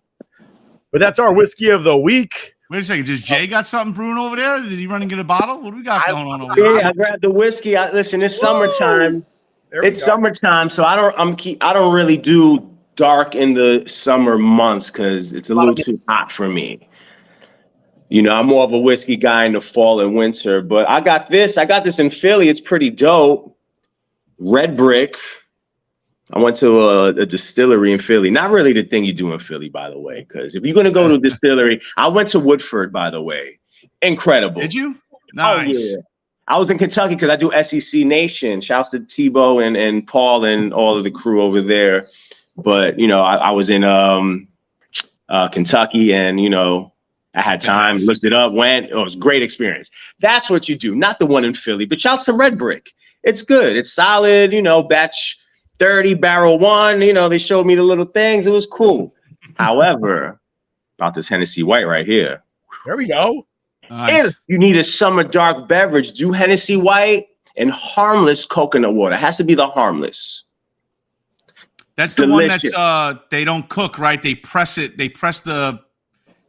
But that's our whiskey of the week. Wait a second. Does Jay got something brewing over there? Did he run and get a bottle? What do we got going on over there? Yeah, I grabbed the whiskey. Listen, it's summertime. It's summertime, so I don't really do dark in the summer months because it's a little too hot for me. I'm more of a whiskey guy in the fall and winter, but I got this in Philly. It's pretty dope. Red Brick. I went to a distillery in Philly. Not really the thing you do in Philly, by the way, because if you're going to go to a distillery, I went to Woodford, by the way. Incredible. Did you? Nice. Oh, yeah. I was in Kentucky because I do SEC Nation. Shouts to Tebow and Paul and all of the crew over there. But, I was in Kentucky and, I had time, looked it up, went. It was a great experience. That's what you do, not the one in Philly. But shouts to Red Brick. It's good. It's solid, batch 30, barrel 1. They showed me the little things. It was cool. However, about this Hennessy White right here. There we go. Nice. If you need a summer dark beverage, do Hennessy White and harmless coconut water. It has to be the harmless. That's the Delicious. one that's they don't cook, right? They press it. They press the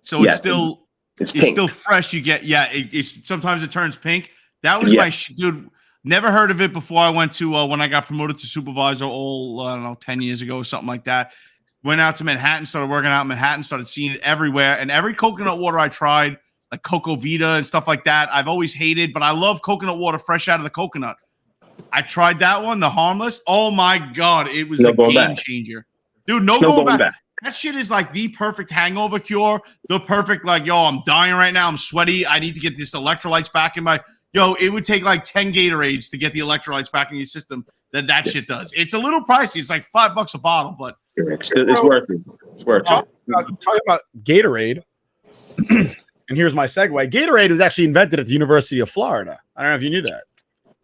so Yeah, it's still it's it's pink. still fresh. You get it's sometimes it turns pink. That was Yeah. my dude. Never heard of it before. I went to when I got promoted to supervisor I don't know 10 years ago or something like that. Went out to Manhattan, started working out in Manhattan, started seeing it everywhere. And every coconut water I tried, like Coco Vita and stuff like that, I've always hated, but I love coconut water fresh out of the coconut. I tried that one, the harmless. Oh my God, it was No a going game back. changer. Dude, no No going going back. back. That shit is like the perfect hangover cure. The perfect, like, yo, I'm dying right now. I'm sweaty. I need to get this electrolytes back in my. Yo, it would take like 10 Gatorades to get the electrolytes back in your system. That shit does. It's a little pricey. It's like $5 a bottle, but It's worth it. It's worth it. Talking about Gatorade, and here's my segue. Gatorade was actually invented at the University of Florida. I don't know if you knew that.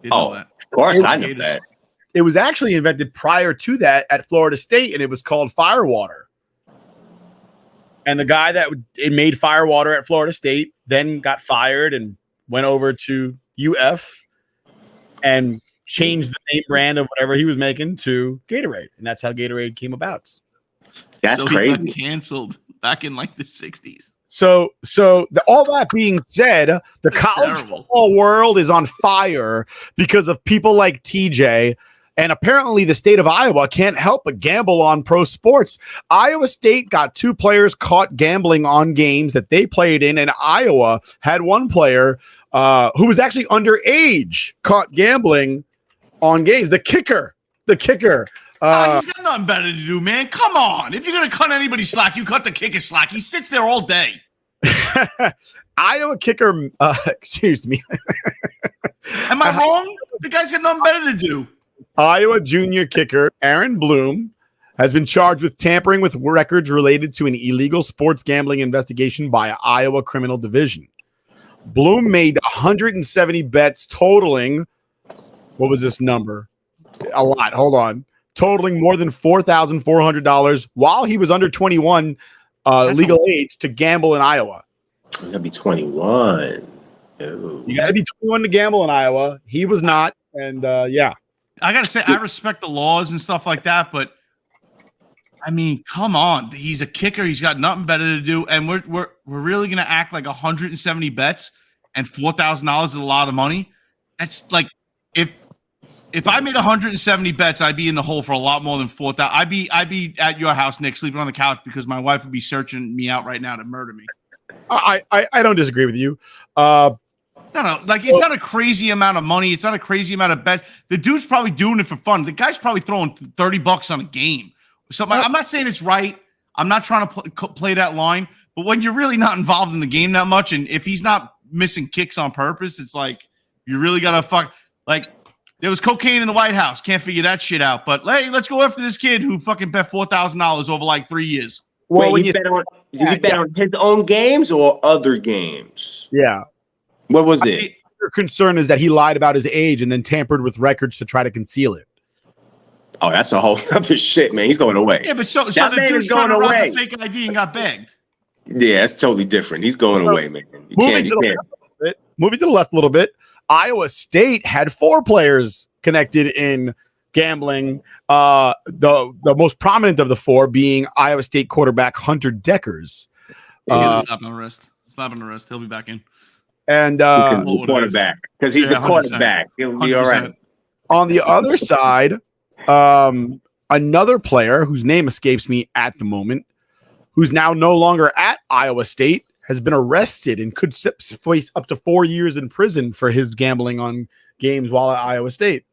didn't know Oh, that. of course, I know Gators. that. It was actually invented prior to that at Florida State, and it was called Firewater. And the guy that it made Firewater at Florida State then got fired and went over to UF and changed the name brand of whatever he was making to Gatorade, and that's how Gatorade came about. That's So crazy. He got canceled back in like the 60s. So all that being said, the That's college terrible. football world is on fire because of people like TJ. And apparently the state of Iowa can't help but gamble on pro sports. Iowa State got 2 players caught gambling on games that they played in, and Iowa had 1 player who was actually underage caught gambling on games. The kicker. He's got nothing better to do, man. Come on. If you're going to cut anybody slack, you cut the kicker slack. He sits there all day. Iowa kicker, excuse me. Am I wrong? The guy's got nothing better to do. Iowa junior kicker Aaron Bloom has been charged with tampering with records related to an illegal sports gambling investigation by Iowa Criminal Division. Bloom made 170 bets totaling, what was this number? A lot. Hold on. Totaling more than $4,400 while he was under 21 legal age to gamble in Iowa. You gotta be 21. Ew. You got to be 21 to gamble in Iowa. He was not. And yeah. I got to say, I respect the laws and stuff like that, but I mean, come on. He's a kicker. He's got nothing better to do. And we're really going to act like 170 bets and $4,000 is a lot of money. That's like, if I made 170 bets, I'd be in the hole for a lot more than 4,000. I'd be at your house, Nick, sleeping on the couch because my wife would be searching me out right now to murder me. I don't disagree with you. No, like it's not a crazy amount of money. It's not a crazy amount of bets. The dude's probably doing it for fun. The guy's probably throwing $30 on a game. So I'm not saying it's right. I'm not trying to play that line. But when you're really not involved in the game that much, and if he's not missing kicks on purpose, it's like you really gotta fuck. Like there was cocaine in the White House. Can't figure that shit out. But hey, let's go after this kid who fucking bet $4,000 over like 3 years. Well, Wait, he bet on his own games or other games? Yeah. What was it? Your concern is that he lied about his age and then tampered with records to try to conceal it. Oh, that's a whole other shit, man. He's going away. Yeah, but so That the man dude's is going trying to run away. the fake ID and got begged. Yeah, that's totally different. He's going away, man. You Moving can't. to You the can't. left a little bit. Moving to the left a little bit. Iowa State had 4 players connected in gambling. The most prominent of the 4 being Iowa State quarterback Hunter Deckers. Slap on the wrist. Slap on the wrist. He'll be back in. And Because what he's it the quarterback. Because he's Yeah, the 100%. quarterback. He'll be all right. on the other side, another player whose name escapes me at the moment, who's now no longer at Iowa State, has been arrested and could face up to 4 years in prison for his gambling on games while at Iowa State.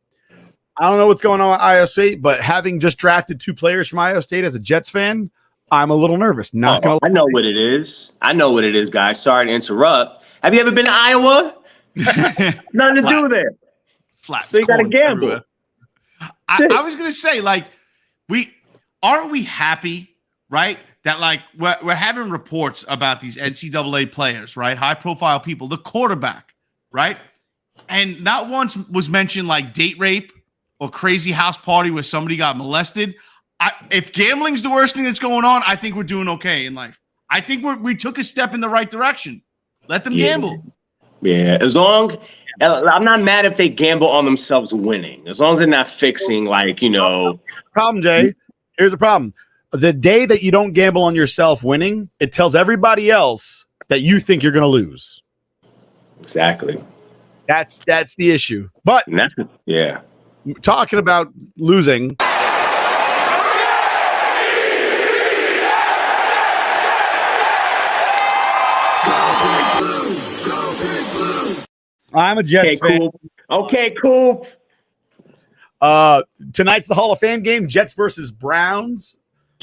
I don't know what's going on at Iowa State, but having just drafted 2 players from Iowa State as a Jets fan, I'm a little nervous. Not gonna I know what it is. Guys. Sorry to interrupt. Have you ever been to Iowa? It's nothing to do there. Flat. So you got to corn gamble. everywhere. I was gonna say, like, aren't we happy, right? That like we're having reports about these NCAA players, right? High profile people, the quarterback, right? And not once was mentioned like date rape or crazy house party where somebody got molested. If gambling's the worst thing that's going on, I think we're doing okay in life. I think we took a step in the right direction. Let them Yeah. gamble. Yeah, as long I'm not mad if they gamble on themselves winning. As long as they're not fixing Problem, Jay. Here's the problem. The day that you don't gamble on yourself winning, it tells everybody else that you think you're going to lose. Exactly. That's the issue. But And that's yeah. talking about losing. I'm a Jets fan. Cool. Okay, cool. Tonight's the Hall of Fame game, Jets versus Browns.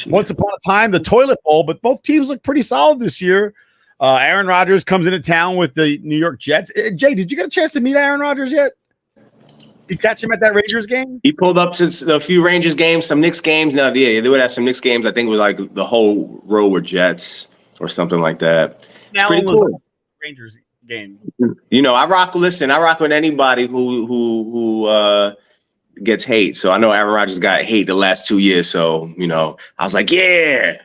Once upon a time, the toilet bowl, but both teams look pretty solid this year. Aaron Rodgers comes into town with the New York Jets. Jay, did you get a chance to meet Aaron Rodgers yet? You catch him at that Rangers game? He pulled up to a few Rangers games, some Knicks games. No, yeah, they would have some Knicks games. I think it was like the whole row were Jets or something like that. Now Pretty cool. Rangers game. I rock with anybody who gets hate. So I know Aaron Rodgers got hate the last 2 years. So, I was like, yeah,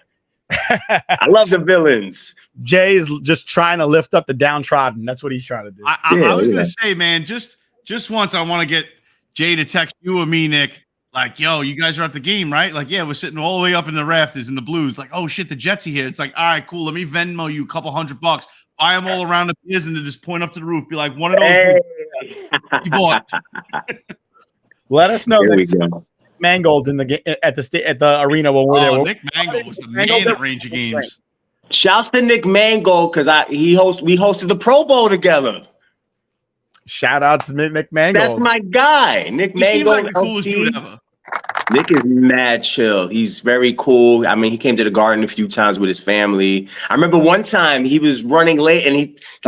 I love the villains. Jay is just trying to lift up the downtrodden. That's what he's trying to do. I was going to say, man, just once I want to get Jay to text you or me, Nick, like, yo, you guys are at the game, right? Like, yeah, we're sitting all the way up in the rafters in the Blues. Like, oh, shit, the Jets are here. It's like, all right, cool. Let me Venmo you a couple $100. Buy them all around the beers and to just point up to the roof. Be like, one of those you bought. Let us know There we that go. Mangold's in the at the arena when we're there. Nick Mangold was the man at Ranger games. Shouts to Nick Mangold because we hosted the Pro Bowl together. Shout out to Nick Mangold. That's my guy, Nick He Mangold. seems like the coolest dude ever. Nick is mad chill. He's very cool. I mean, he came to the Garden a few times with his family. I remember one time he was running late and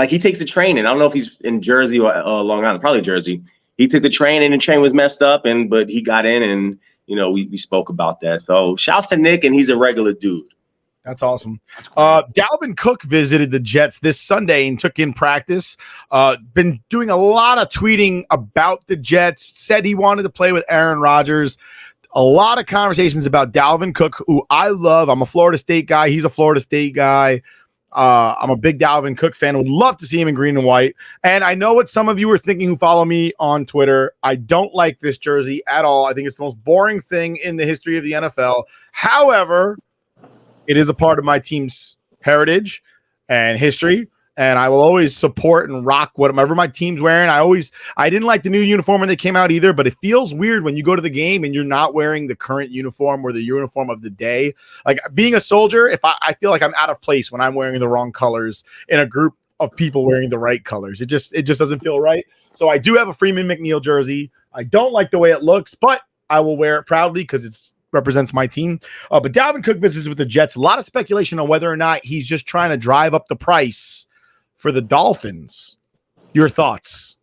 he takes the train. And I don't know if he's in Jersey or Long Island, probably Jersey. He took the train and the train was messed up, but he got in and we spoke about that. So shouts to Nick, and he's a regular dude. That's awesome. That's cool. Dalvin Cook visited the Jets this Sunday and took in practice. Been doing a lot of tweeting about the Jets. Said he wanted to play with Aaron Rodgers. A lot of conversations about Dalvin Cook, who I love. I'm a Florida State guy. He's a Florida State guy. I'm a big Dalvin Cook fan. Would love to see him in green and white. And I know what some of you are thinking who follow me on Twitter. I don't like this jersey at all. I think it's the most boring thing in the history of the NFL. However, it is a part of my team's heritage and history. And I will always support and rock whatever my team's wearing. I didn't like the new uniform when they came out either, but it feels weird when you go to the game and you're not wearing the current uniform or the uniform of the day. Like being a soldier, I feel like I'm out of place when I'm wearing the wrong colors in a group of people wearing the right colors. It just doesn't feel right. So I do have a Freeman McNeil jersey. I don't like the way it looks, but I will wear it proudly because it's represents my team. But Dalvin Cook visits with the Jets. A lot of speculation on whether or not he's just trying to drive up the price for the Dolphins. Your thoughts?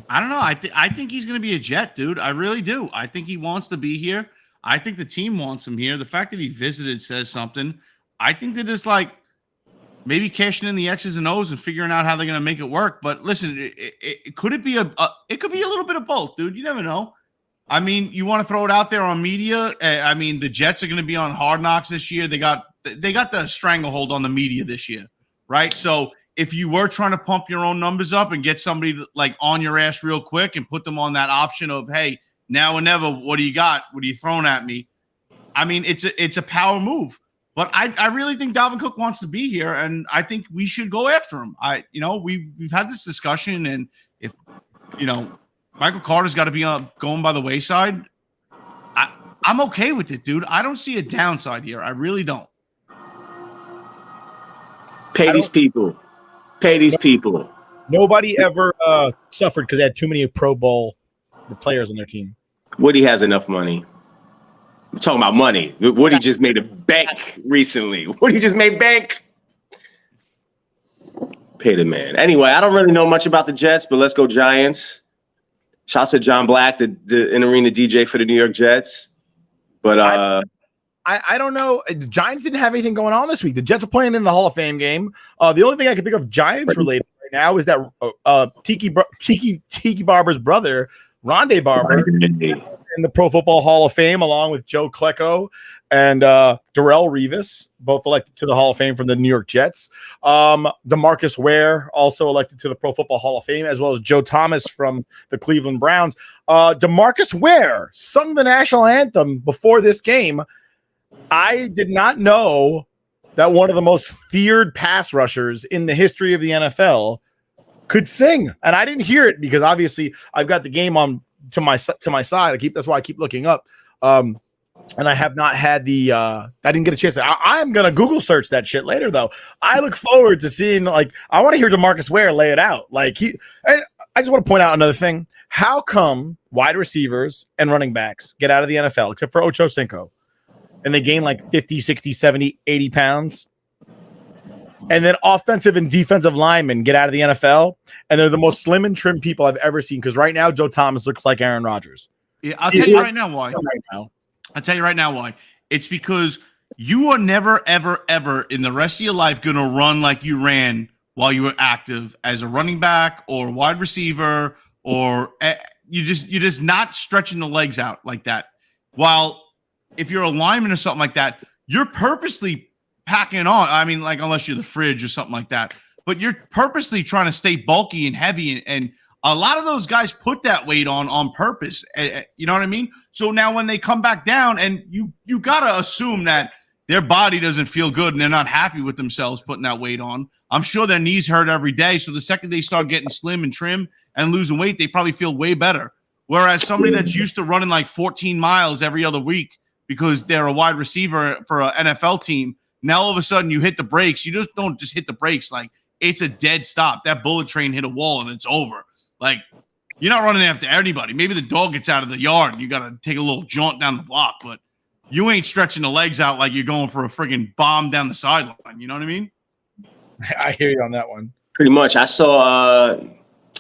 I don't know. I think he's going to be a Jet, dude. I really do. I think he wants to be here. I think the team wants him here. The fact that he visited says something. I think they're just like maybe cashing in the X's and O's and figuring out how they're going to make it work. But listen, it could be it could be a little bit of both, dude. You never know. I mean, you want to throw it out there on media. I mean, the Jets are going to be on Hard Knocks this year. They got the stranglehold on the media this year. Right. So if you were trying to pump your own numbers up and get somebody like on your ass real quick and put them on that option of, hey, now or never, what do you got? What are you throwing at me? I mean, it's a power move, but I really think Dalvin Cook wants to be here. And I think we should go after him. We've had this discussion, and if, Michael Carter's got to be going by the wayside, I'm okay with it, dude. I don't see a downside here. I really don't. Pay these people. Nobody ever suffered because they had too many Pro Bowl players on their team. Woody has enough money. I'm talking about money. Woody just made a bank recently. Woody just made bank. Pay the man. Anyway, I don't really know much about the Jets, but let's go Giants. Shouts to John Black, the in-arena DJ for the New York Jets. But I don't know. The Giants didn't have anything going on this week. The Jets are playing in the Hall of Fame game. The only thing I can think of Giants related right now is that Tiki Barber's brother, Rondé Barber, in the Pro Football Hall of Fame along with Joe Klecko and Darrelle Revis, both elected to the Hall of Fame from the New York Jets. DeMarcus Ware, also elected to the Pro Football Hall of Fame, as well as Joe Thomas from the Cleveland Browns. DeMarcus Ware sung the national anthem before this game. I did not know that one of the most feared pass rushers in the history of the NFL could sing, and I didn't hear it because obviously I've got the game on to my side. That's why I keep looking up. And I have not had I didn't get a chance. I'm going to Google search that shit later, though. I look forward to seeing, I want to hear DeMarcus Ware lay it out. I just want to point out another thing. How come wide receivers and running backs get out of the NFL, except for Ocho Cinco, and they gain 50, 60, 70, 80 pounds? And then offensive and defensive linemen get out of the NFL, and they're the most slim and trim people I've ever seen. Because right now, Joe Thomas looks like Aaron Rodgers. Yeah, I'll tell you right now why. I'll tell you right now why. It's because you are never, ever, ever in the rest of your life going to run like you ran while you were active as a running back or wide receiver, or you're just not stretching the legs out like that. While if you're a lineman or something like that, you're purposely packing on. I mean, unless you're the fridge or something like that, but you're purposely trying to stay bulky and heavy. And a lot of those guys put that weight on purpose. You know what I mean? So now when they come back down, and you got to assume that their body doesn't feel good and they're not happy with themselves putting that weight on. I'm sure their knees hurt every day. So the second they start getting slim and trim and losing weight, they probably feel way better. Whereas somebody that's used to running 14 miles every other week because they're a wide receiver for an NFL team, now all of a sudden you hit the brakes. You just don't just hit the brakes. It's a dead stop. That bullet train hit a wall and it's over. You're not running after anybody. Maybe the dog gets out of the yard and you got to take a little jaunt down the block, but you ain't stretching the legs out like you're going for a friggin' bomb down the sideline. You know what I mean? I hear you on that one. Pretty much. I saw,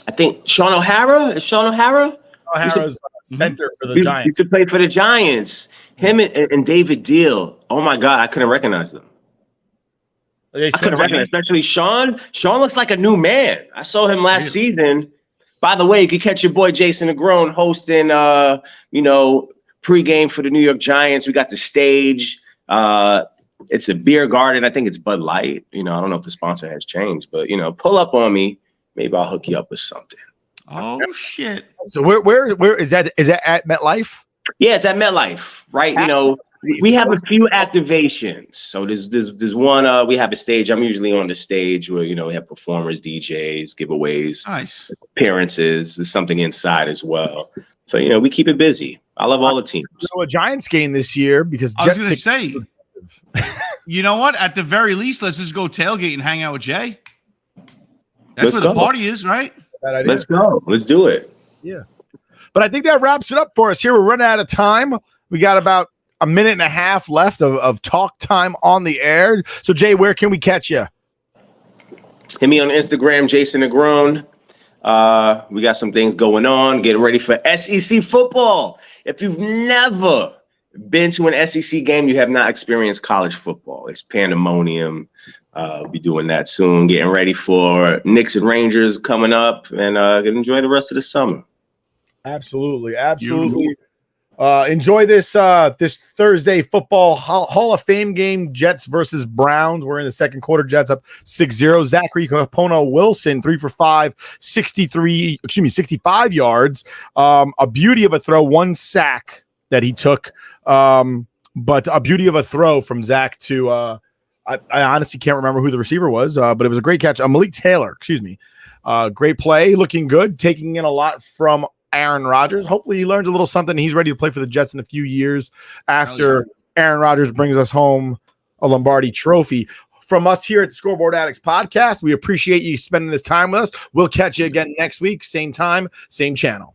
I think Sean O'Hara. Is Sean O'Hara? O'Hara's center for the Giants. Used to play for the Giants. Him and David Deal. Oh my God, I couldn't recognize them. I couldn't recognize, especially Sean. Sean looks like a new man. I saw him last season. By the way, you can catch your boy Jason Negron hosting, pregame for the New York Giants. We got the stage. It's a beer garden. I think it's Bud Light. I don't know if the sponsor has changed, but pull up on me. Maybe I'll hook you up with something. Oh shit! So where is that? Is that at MetLife? Yeah, it's at MetLife, right? We have a few activations. So there's one. We have a stage. I'm usually on the stage where we have performers, DJs, giveaways, nice appearances. There's something inside as well. So we keep it busy. I love all the teams. A Giants game this year because I was going to say, you know what? At the very least, let's just go tailgate and hang out with Jay. That's where the party is, right? Let's go. Let's do it. Yeah. But I think that wraps it up for us here. We're running out of time. We got about a minute and a half left of talk time on the air. So, Jay, where can we catch you? Hit me on Instagram, Jason Negron. We got some things going on. Getting ready for SEC football. If you've never been to an SEC game, you have not experienced college football. It's pandemonium. We'll be doing that soon. Getting ready for Knicks and Rangers coming up, and enjoy the rest of the summer. Absolutely. Enjoy this Thursday football Hall of Fame game, Jets versus Browns. We're in the second quarter. Jets up 6-0. Zachary Capono-Wilson, 3 for 5, 65 yards. A beauty of a throw, 1 sack that he took. But a beauty of a throw from Zach to I honestly can't remember who the receiver was, but it was a great catch. Malik Taylor, great play, looking good, taking in a lot from Aaron Rodgers. Hopefully he learns a little something. He's ready to play for the Jets in a few years after Aaron Rodgers brings us home a Lombardi trophy. From us here at the Scoreboard Addicts podcast, we appreciate you spending this time with us. We'll catch you again next week, same time, same channel.